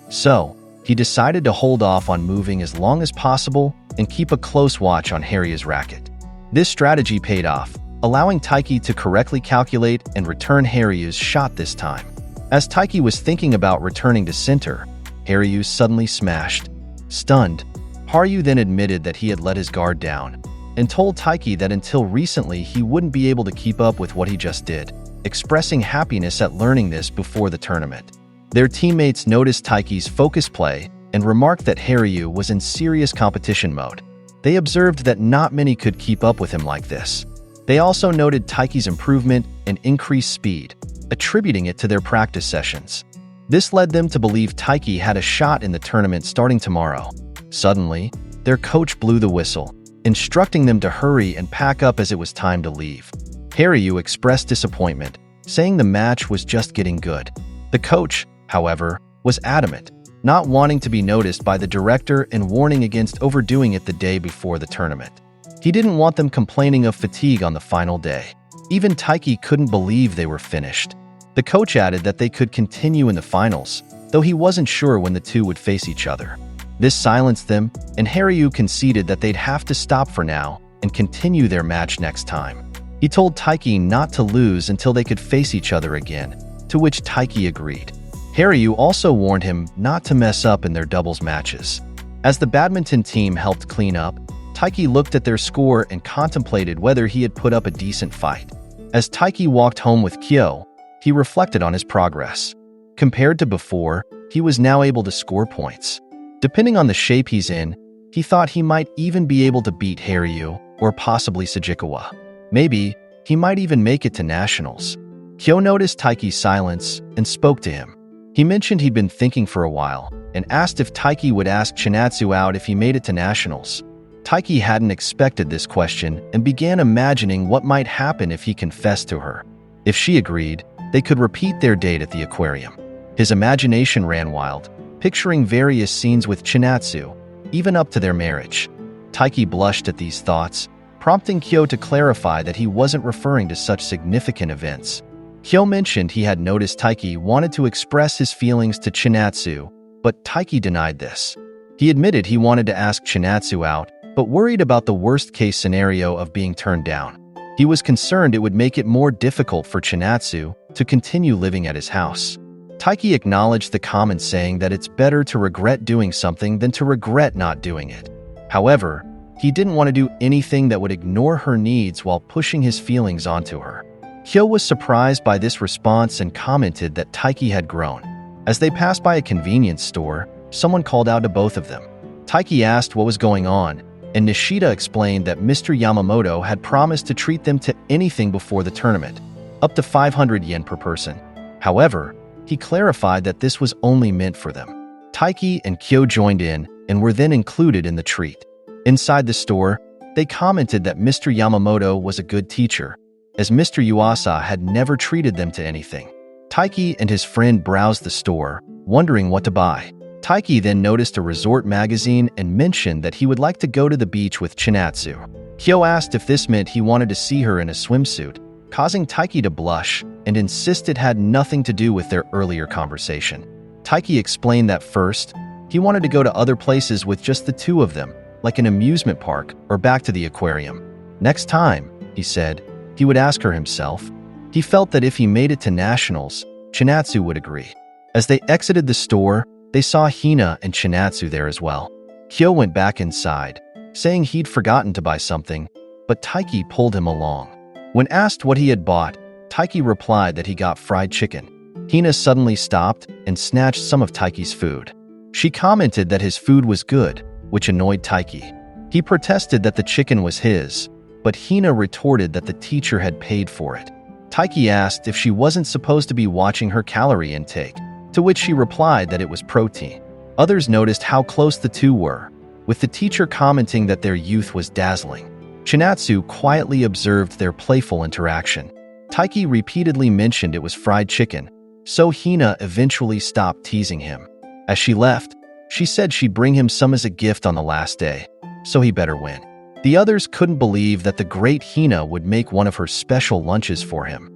So, he decided to hold off on moving as long as possible and keep a close watch on Haryu's racket. This strategy paid off, allowing Taiki to correctly calculate and return Haryu's shot this time. As Taiki was thinking about returning to center, Haryu suddenly smashed. Stunned, Haryu then admitted that he had let his guard down and told Taiki that until recently he wouldn't be able to keep up with what he just did, expressing happiness at learning this before the tournament. Their teammates noticed Taiki's focus play and remarked that Haryu was in serious competition mode. They observed that not many could keep up with him like this. They also noted Taiki's improvement and increased speed, attributing it to their practice sessions. This led them to believe Taiki had a shot in the tournament starting tomorrow. Suddenly, their coach blew the whistle, instructing them to hurry and pack up as it was time to leave. Haryu expressed disappointment, saying the match was just getting good. The coach, however, was adamant, not wanting to be noticed by the director and warning against overdoing it the day before the tournament. He didn't want them complaining of fatigue on the final day. Even Taiki couldn't believe they were finished. The coach added that they could continue in the finals, though he wasn't sure when the two would face each other. This silenced them, and Haryu conceded that they'd have to stop for now and continue their match next time. He told Taiki not to lose until they could face each other again, to which Taiki agreed. Haryu also warned him not to mess up in their doubles matches. As the badminton team helped clean up, Taiki looked at their score and contemplated whether he had put up a decent fight. As Taiki walked home with Kyo, he reflected on his progress. Compared to before, he was now able to score points. Depending on the shape he's in, he thought he might even be able to beat Haryu or possibly Sujikawa. Maybe he might even make it to nationals. Kyo noticed Taiki's silence and spoke to him. He mentioned he'd been thinking for a while and asked if Taiki would ask Chinatsu out if he made it to nationals. Taiki hadn't expected this question and began imagining what might happen if he confessed to her. If she agreed, they could repeat their date at the aquarium. His imagination ran wild, picturing various scenes with Chinatsu, even up to their marriage. Taiki blushed at these thoughts, prompting Kyo to clarify that he wasn't referring to such significant events. Kyo mentioned he had noticed Taiki wanted to express his feelings to Chinatsu, but Taiki denied this. He admitted he wanted to ask Chinatsu out, but worried about the worst-case scenario of being turned down. He was concerned it would make it more difficult for Chinatsu to continue living at his house. Taiki acknowledged the common saying that it's better to regret doing something than to regret not doing it. However, he didn't want to do anything that would ignore her needs while pushing his feelings onto her. Kyo was surprised by this response and commented that Taiki had grown. As they passed by a convenience store, someone called out to both of them. Taiki asked what was going on, and Nishida explained that Mr. Yamamoto had promised to treat them to anything before the tournament, up to 500 yen per person. However, he clarified that this was only meant for them. Taiki and Kyo joined in and were then included in the treat. Inside the store, they commented that Mr. Yamamoto was a good teacher, as Mr. Yuasa had never treated them to anything. Taiki and his friend browsed the store, wondering what to buy. Taiki then noticed a resort magazine and mentioned that he would like to go to the beach with Chinatsu. Kyo asked if this meant he wanted to see her in a swimsuit, causing Taiki to blush, and insisted had nothing to do with their earlier conversation. Taiki explained that first, he wanted to go to other places with just the two of them, like an amusement park or back to the aquarium. Next time, he said, he would ask her himself. He felt that if he made it to nationals, Chinatsu would agree. As they exited the store, they saw Hina and Chinatsu there as well. Kyo went back inside, saying he'd forgotten to buy something, but Taiki pulled him along. When asked what he had bought, Taiki replied that he got fried chicken. Hina suddenly stopped and snatched some of Taiki's food. She commented that his food was good, which annoyed Taiki. He protested that the chicken was his, but Hina retorted that the teacher had paid for it. Taiki asked if she wasn't supposed to be watching her calorie intake, to which she replied that it was protein. Others noticed how close the two were, with the teacher commenting that their youth was dazzling. Chinatsu quietly observed their playful interaction. Taiki repeatedly mentioned it was fried chicken, so Hina eventually stopped teasing him. As she left, she said she'd bring him some as a gift on the last day, so he better win. The others couldn't believe that the great Hina would make one of her special lunches for him.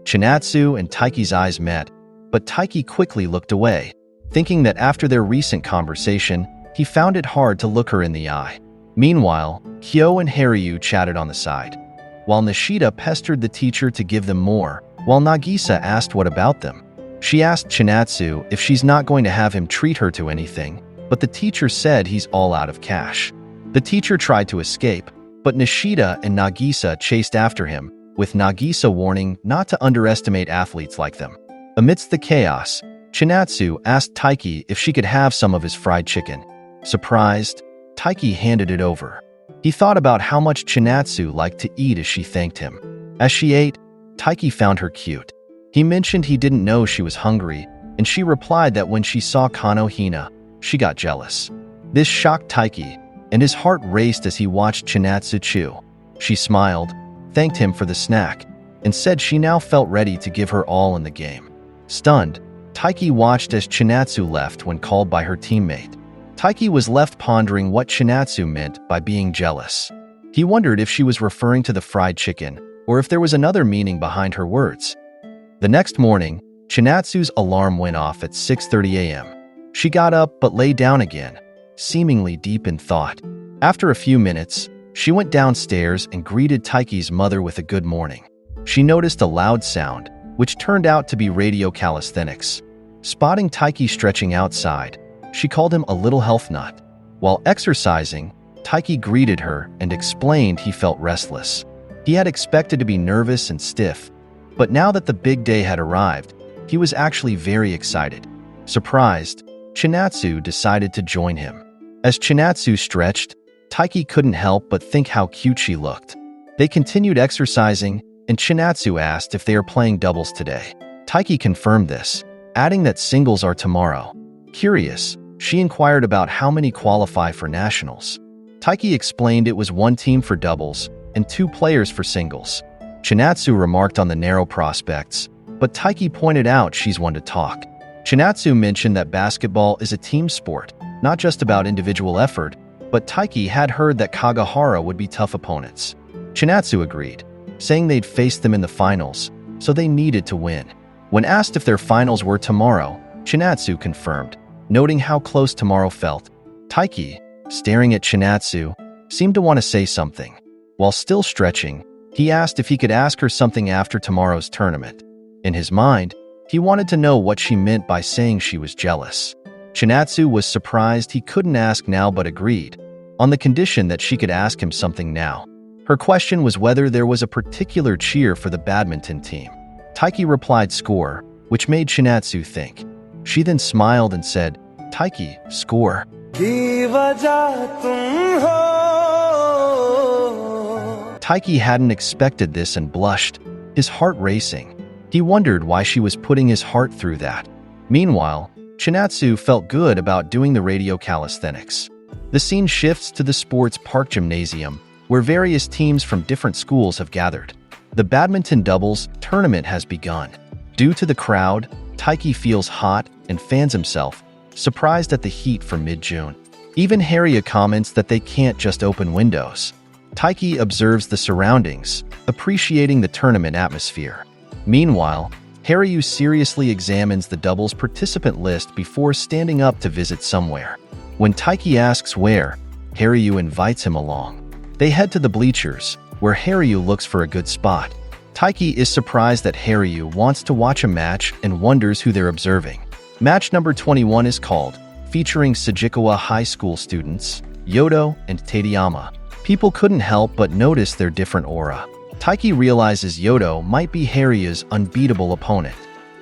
Chinatsu and Taiki's eyes met, but Taiki quickly looked away, thinking that after their recent conversation, he found it hard to look her in the eye. Meanwhile, Kyo and Haryu chatted on the side, while Nishida pestered the teacher to give them more, while Nagisa asked what about them. She asked Chinatsu if she's not going to have him treat her to anything, but the teacher said he's all out of cash. The teacher tried to escape, but Nishida and Nagisa chased after him, with Nagisa warning not to underestimate athletes like them. Amidst the chaos, Chinatsu asked Taiki if she could have some of his fried chicken. Surprised, Taiki handed it over. He thought about how much Chinatsu liked to eat as she thanked him. As she ate, Taiki found her cute. He mentioned he didn't know she was hungry, and she replied that when she saw Kano Hina, she got jealous. This shocked Taiki, and his heart raced as he watched Chinatsu chew. She smiled, thanked him for the snack, and said she now felt ready to give her all in the game. Stunned, Taiki watched as Chinatsu left when called by her teammate. Taiki was left pondering what Chinatsu meant by being jealous. He wondered if she was referring to the fried chicken, or if there was another meaning behind her words. The next morning, Chinatsu's alarm went off at 6:30 a.m. She got up but lay down again, seemingly deep in thought. After a few minutes, she went downstairs and greeted Taiki's mother with a good morning. She noticed a loud sound, which turned out to be radio calisthenics. Spotting Taiki stretching outside, she called him a little health nut. While exercising, Taiki greeted her and explained he felt restless. He had expected to be nervous and stiff, but now that the big day had arrived, he was actually very excited. Surprised, Chinatsu decided to join him. As Chinatsu stretched, Taiki couldn't help but think how cute she looked. They continued exercising, and Chinatsu asked if they are playing doubles today. Taiki confirmed this, adding that singles are tomorrow. Curious, she inquired about how many qualify for nationals. Taiki explained it was one team for doubles and 2 players for singles. Chinatsu remarked on the narrow prospects, but Taiki pointed out she's one to talk. Chinatsu mentioned that basketball is a team sport, not just about individual effort, but Taiki had heard that Kagahara would be tough opponents. Chinatsu agreed, saying they'd face them in the finals, so they needed to win. When asked if their finals were tomorrow, Chinatsu confirmed, noting how close tomorrow felt. Taiki, staring at Chinatsu, seemed to want to say something. While still stretching, he asked if he could ask her something after tomorrow's tournament. In his mind, he wanted to know what she meant by saying she was jealous. Chinatsu was surprised he couldn't ask now but agreed, on the condition that she could ask him something now. Her question was whether there was a particular cheer for the badminton team. Taiki replied score, which made Chinatsu think. She then smiled and said, Taiki, score. Taiki hadn't expected this and blushed, his heart racing. He wondered why she was putting his heart through that. Meanwhile, Chinatsu felt good about doing the radio calisthenics. The scene shifts to the sports park gymnasium, where various teams from different schools have gathered. The badminton doubles tournament has begun. Due to the crowd, Taiki feels hot and fans himself, surprised at the heat for mid-June. Even Haria comments that they can't just open windows. Taiki observes the surroundings, appreciating the tournament atmosphere. Meanwhile, Haryu seriously examines the doubles participant list before standing up to visit somewhere. When Taiki asks where, Haryu invites him along. They head to the bleachers, where Haryu looks for a good spot. Taiki is surprised that Haryu wants to watch a match and wonders who they're observing. Match number 21 is called, featuring Sujikawa High School students, Yodo and Tadayama. People couldn't help but notice their different aura. Taiki realizes Yodo might be Haryu's unbeatable opponent.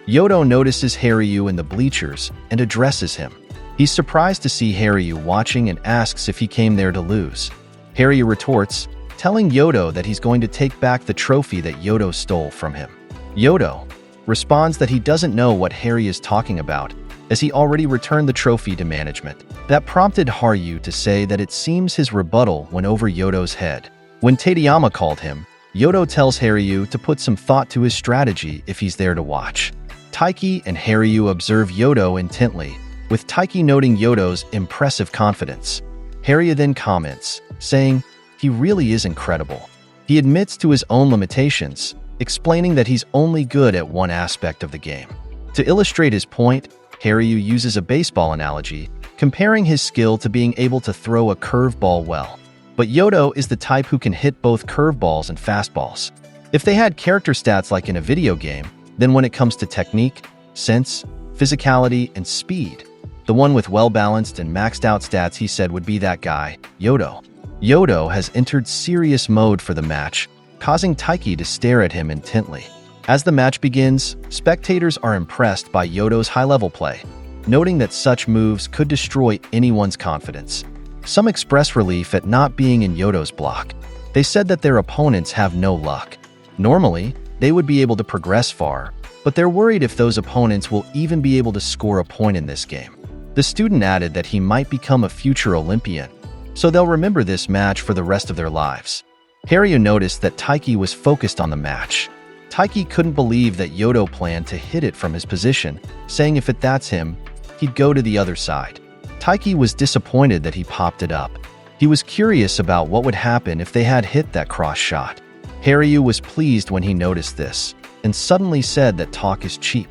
Yodo notices Haryu in the bleachers and addresses him. He's surprised to see Haryu watching and asks if he came there to lose. Haryu retorts, telling Yodo that he's going to take back the trophy that Yodo stole from him. Yodo responds that he doesn't know what Haryu is talking about, as he already returned the trophy to management. That prompted Haryu to say that it seems his rebuttal went over Yodo's head. When Tadayama called him, Yodo tells Haryu to put some thought to his strategy if he's there to watch. Taiki and Haryu observe Yodo intently, with Taiki noting Yodo's impressive confidence. Haryu then comments, saying, he really is incredible. He admits to his own limitations, explaining that he's only good at one aspect of the game. To illustrate his point, Haryu uses a baseball analogy, comparing his skill to being able to throw a curveball well. But Yodo is the type who can hit both curveballs and fastballs. If they had character stats like in a video game, then when it comes to technique, sense, physicality, and speed, the one with well-balanced and maxed-out stats he said would be that guy, Yodo. Yodo has entered serious mode for the match, causing Taiki to stare at him intently. As the match begins, spectators are impressed by Yodo's high-level play, noting that such moves could destroy anyone's confidence. Some express relief at not being in Yodo's block. They said that their opponents have no luck. Normally, they would be able to progress far, but they're worried if those opponents will even be able to score a point in this game. The student added that he might become a future Olympian, so they'll remember this match for the rest of their lives. Haryu noticed that Taiki was focused on the match. Taiki couldn't believe that Yodo planned to hit it from his position, saying if that's him, he'd go to the other side. Taiki was disappointed that he popped it up. He was curious about what would happen if they had hit that cross shot. Haryu was pleased when he noticed this, and suddenly said that talk is cheap.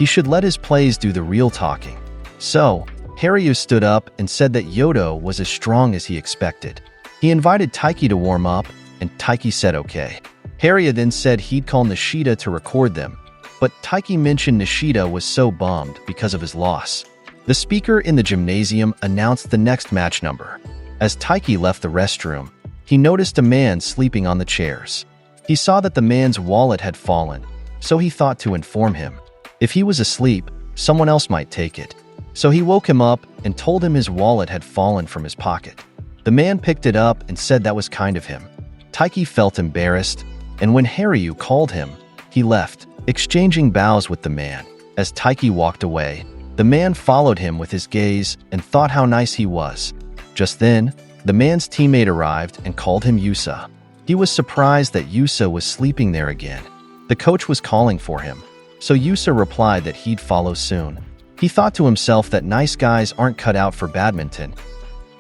He should let his plays do the real talking. So, Haryu stood up and said that Yodo was as strong as he expected. He invited Taiki to warm up, and Taiki said okay. Haryu then said he'd call Nishida to record them, but Taiki mentioned Nishida was so bummed because of his loss. The speaker in the gymnasium announced the next match number. As Taiki left the restroom, he noticed a man sleeping on the chairs. He saw that the man's wallet had fallen, so he thought to inform him. If he was asleep, someone else might take it. So he woke him up and told him his wallet had fallen from his pocket. The man picked it up and said that was kind of him. Taiki felt embarrassed, and when Haryu called him, he left, exchanging bows with the man. As Taiki walked away, the man followed him with his gaze and thought how nice he was. Just then, the man's teammate arrived and called him Yusa. He was surprised that Yusa was sleeping there again. The coach was calling for him, so Yusa replied that he'd follow soon. He thought to himself that nice guys aren't cut out for badminton.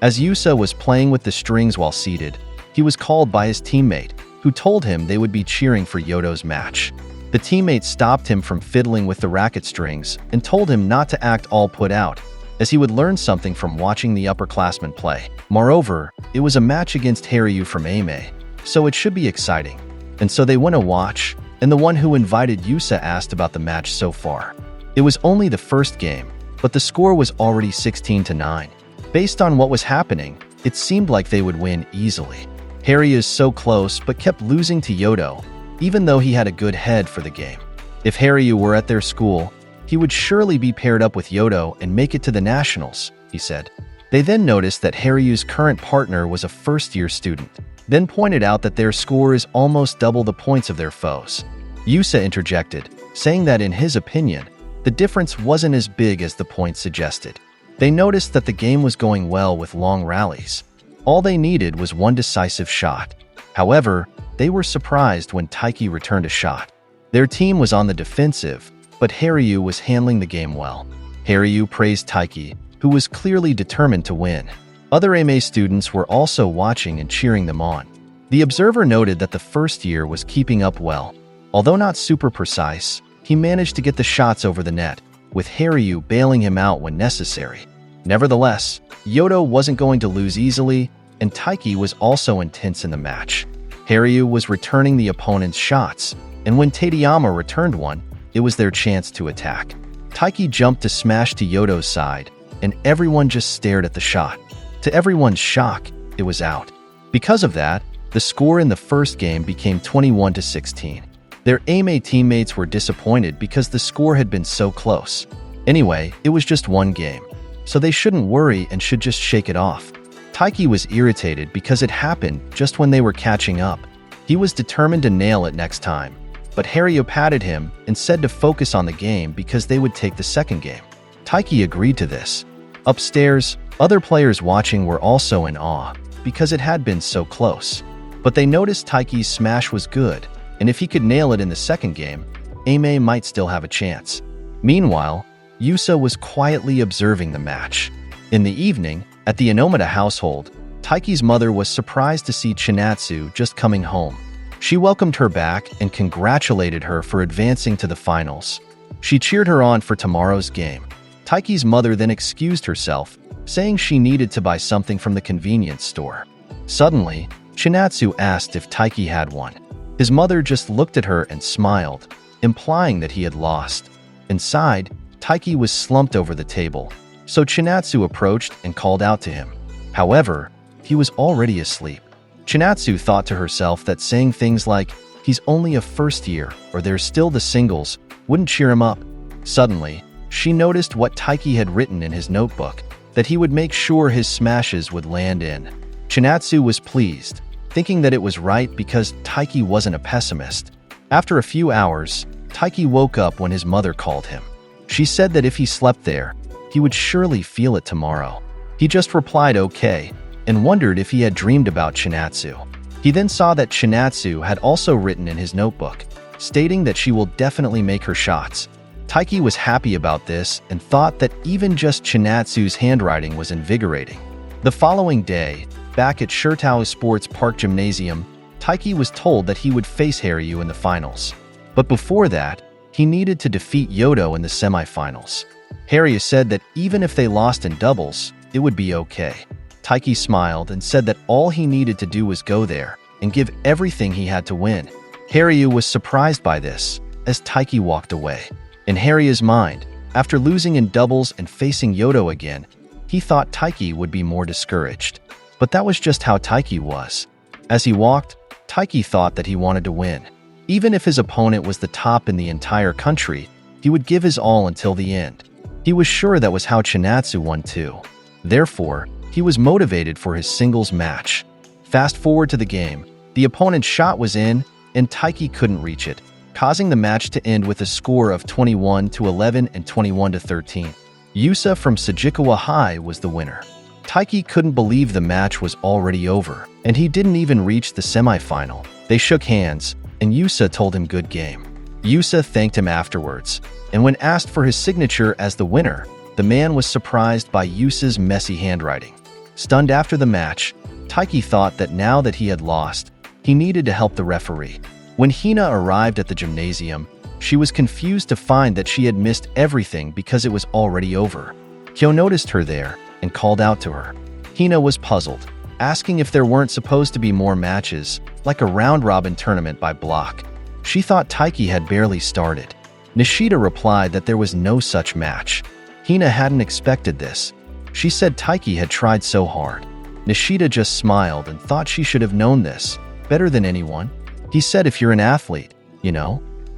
As Yusa was playing with the strings while seated, he was called by his teammate, who told him they would be cheering for Yodo's match. The teammate stopped him from fiddling with the racket strings and told him not to act all put out, as he would learn something from watching the upperclassmen play. Moreover, it was a match against Haryu from Ame, so it should be exciting. And so they went to watch, and the one who invited Yusa asked about the match so far. It was only the first game, but the score was already 16-9. Based on what was happening, it seemed like they would win easily. Haryu is so close but kept losing to Yodo, even though he had a good head for the game. If Haryu were at their school, he would surely be paired up with Yodo and make it to the nationals, he said. They then noticed that Haryu's current partner was a first-year student, then pointed out that their score is almost double the points of their foes. Yusa interjected, saying that in his opinion, the difference wasn't as big as the points suggested. They noticed that the game was going well with long rallies. All they needed was one decisive shot. However, they were surprised when Taiki returned a shot. Their team was on the defensive, but Haryu was handling the game well. Haryu praised Taiki, who was clearly determined to win. Other Ame students were also watching and cheering them on. The observer noted that the first year was keeping up well. Although not super precise, he managed to get the shots over the net, with Haryu bailing him out when necessary. Nevertheless, Yodo wasn't going to lose easily, and Taiki was also intense in the match. Haryu was returning the opponent's shots, and when Tadayama returned one, it was their chance to attack. Taiki jumped to smash to Yodo's side, and everyone just stared at the shot. To everyone's shock, it was out. Because of that, the score in the first game became 21-16. Their Ame teammates were disappointed because the score had been so close. Anyway, it was just one game, so they shouldn't worry and should just shake it off. Taiki was irritated because it happened just when they were catching up. He was determined to nail it next time, but Haryu patted him and said to focus on the game because they would take the second game. Taiki agreed to this. Upstairs, other players watching were also in awe because it had been so close. But they noticed Taiki's smash was good, and if he could nail it in the second game, Ame might still have a chance. Meanwhile, Yusa was quietly observing the match. In the evening, at the Inomata household, Taiki's mother was surprised to see Chinatsu just coming home. She welcomed her back and congratulated her for advancing to the finals. She cheered her on for tomorrow's game. Taiki's mother then excused herself, saying she needed to buy something from the convenience store. Suddenly, Chinatsu asked if Taiki had one. His mother just looked at her and smiled, implying that he had lost. Inside, Taiki was slumped over the table, so Chinatsu approached and called out to him. However, he was already asleep. Chinatsu thought to herself that saying things like, "He's only a first year," or "There's still the singles," wouldn't cheer him up. Suddenly, she noticed what Taiki had written in his notebook, that he would make sure his smashes would land in. Chinatsu was pleased, thinking that it was right because Taiki wasn't a pessimist. After a few hours, Taiki woke up when his mother called him. She said that if he slept there, he would surely feel it tomorrow. He just replied okay, and wondered if he had dreamed about Chinatsu. He then saw that Chinatsu had also written in his notebook, stating that she will definitely make her shots. Taiki was happy about this and thought that even just Chinatsu's handwriting was invigorating. The following day, back at Shirtao Sports Park Gymnasium, Taiki was told that he would face Haryu in the finals. But before that, He needed to defeat Yodo in the semifinals. Haryu said that even if they lost in doubles, it would be okay. Taiki smiled and said that all he needed to do was go there and give everything he had to win. Haryu was surprised by this as Taiki walked away. In Haryu's mind, after losing in doubles and facing Yodo again, he thought Taiki would be more discouraged. But that was just how Taiki was. As he walked, Taiki thought that he wanted to win. Even if his opponent was the top in the entire country, he would give his all until the end. He was sure that was how Chinatsu won too. Therefore, he was motivated for his singles match. Fast forward to the game, the opponent's shot was in, and Taiki couldn't reach it, causing the match to end with a score of 21-11 and 21-13. Yusa from Sujikawa High was the winner. Taiki couldn't believe the match was already over, and he didn't even reach the semifinal. They shook hands, and Yusa told him good game. Yusa thanked him afterwards, and when asked for his signature as the winner, the man was surprised by Yusa's messy handwriting. Stunned after the match, Taiki thought that now that he had lost, he needed to help the referee. When Hina arrived at the gymnasium, she was confused to find that she had missed everything because it was already over. Kyo noticed her there and called out to her. Hina was puzzled, asking if there weren't supposed to be more matches, like a round-robin tournament by block. She thought Taiki had barely started. Nishida replied that there was no such match. Hina hadn't expected this. She said Taiki had tried so hard. Nishida just smiled and thought she should have known this, better than anyone. He said if you're an athlete,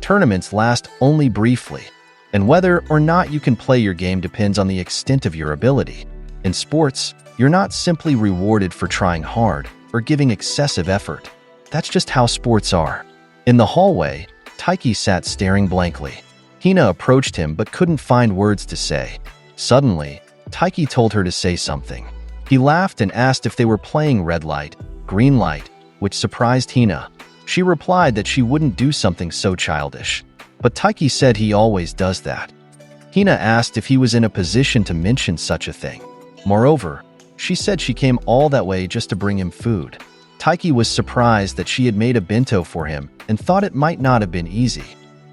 tournaments last only briefly, and whether or not you can play your game depends on the extent of your ability. In sports, you're not simply rewarded for trying hard or giving excessive effort. That's just how sports are. In the hallway, Taiki sat staring blankly. Hina approached him but couldn't find words to say. Suddenly, Taiki told her to say something. He laughed and asked if they were playing red light, green light, which surprised Hina. She replied that she wouldn't do something so childish, but Taiki said he always does that. Hina asked if he was in a position to mention such a thing. Moreover, she said she came all that way just to bring him food. Taiki was surprised that she had made a bento for him and thought it might not have been easy.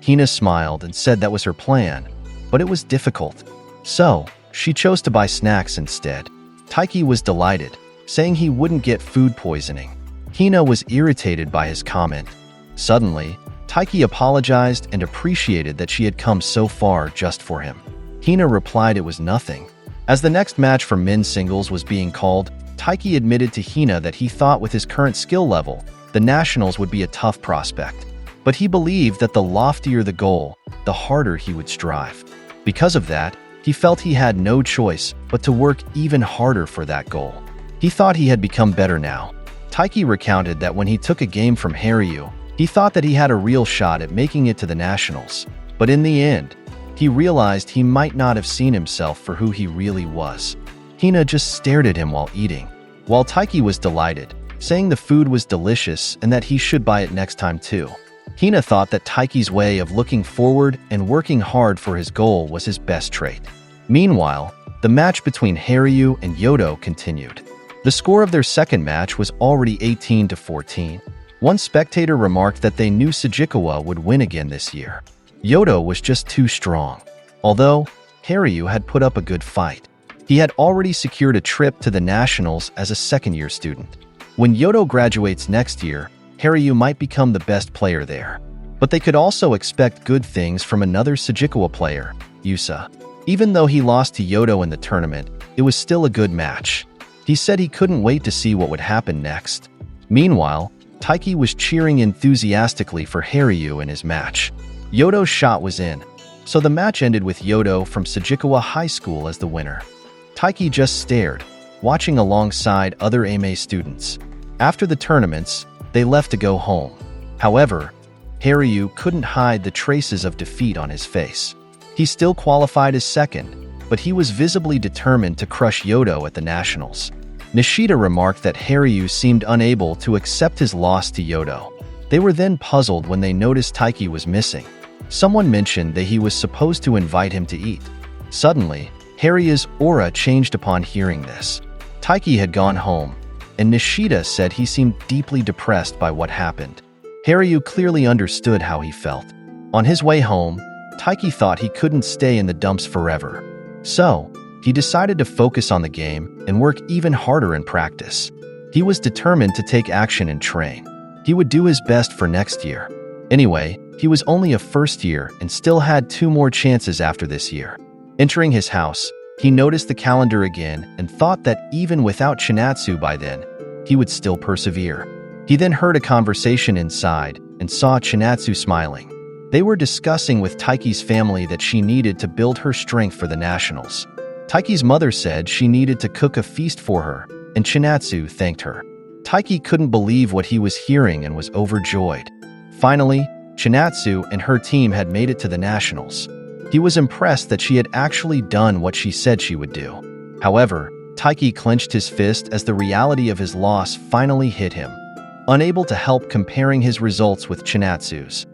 Hina smiled and said that was her plan, but it was difficult. So, she chose to buy snacks instead. Taiki was delighted, saying he wouldn't get food poisoning. Hina was irritated by his comment. Suddenly, Taiki apologized and appreciated that she had come so far just for him. Hina replied it was nothing. As the next match for men's singles was being called, Taiki admitted to Hina that he thought with his current skill level, the nationals would be a tough prospect. But he believed that the loftier the goal, the harder he would strive. Because of that, he felt he had no choice but to work even harder for that goal. He thought he had become better now. Taiki recounted that when he took a game from Haryu, he thought that he had a real shot at making it to the nationals. But in the end, he realized he might not have seen himself for who he really was. Hina just stared at him while eating, while Taiki was delighted, saying the food was delicious and that he should buy it next time too. Hina thought that Taiki's way of looking forward and working hard for his goal was his best trait. Meanwhile, the match between Haryu and Yodo continued. The score of their second match was already 18-14. One spectator remarked that they knew Sujikawa would win again this year. Yodo was just too strong. Although Haryu had put up a good fight, he had already secured a trip to the nationals as a second-year student. When Yodo graduates next year, Haryu might become the best player there. But they could also expect good things from another Sujikawa player, Yusa. Even though he lost to Yodo in the tournament, it was still a good match. He said he couldn't wait to see what would happen next. Meanwhile, Taiki was cheering enthusiastically for Haryu in his match. Yodo's shot was in, so the match ended with Yodo from Sujikawa High School as the winner. Taiki just stared, watching alongside other Ame students. After the tournaments, they left to go home. However, Haryu couldn't hide the traces of defeat on his face. He still qualified as second, but he was visibly determined to crush Yodo at the nationals. Nishida remarked that Haryu seemed unable to accept his loss to Yodo. They were then puzzled when they noticed Taiki was missing. Someone mentioned that he was supposed to invite him to eat. Suddenly, Haryu's aura changed upon hearing this. Taiki had gone home, and Nishida said he seemed deeply depressed by what happened. Haryu clearly understood how he felt. On his way home, Taiki thought he couldn't stay in the dumps forever. So, he decided to focus on the game and work even harder in practice. He was determined to take action and train. He would do his best for next year. Anyway, he was only a first year and still had 2 more chances after this year. Entering his house, he noticed the calendar again and thought that even without Chinatsu by then, he would still persevere. He then heard a conversation inside and saw Chinatsu smiling. They were discussing with Taiki's family that she needed to build her strength for the nationals. Taiki's mother said she needed to cook a feast for her, and Chinatsu thanked her. Taiki couldn't believe what he was hearing and was overjoyed. Finally, Chinatsu and her team had made it to the nationals. He was impressed that she had actually done what she said she would do. However, Taiki clenched his fist as the reality of his loss finally hit him. Unable to help comparing his results with Chinatsu's,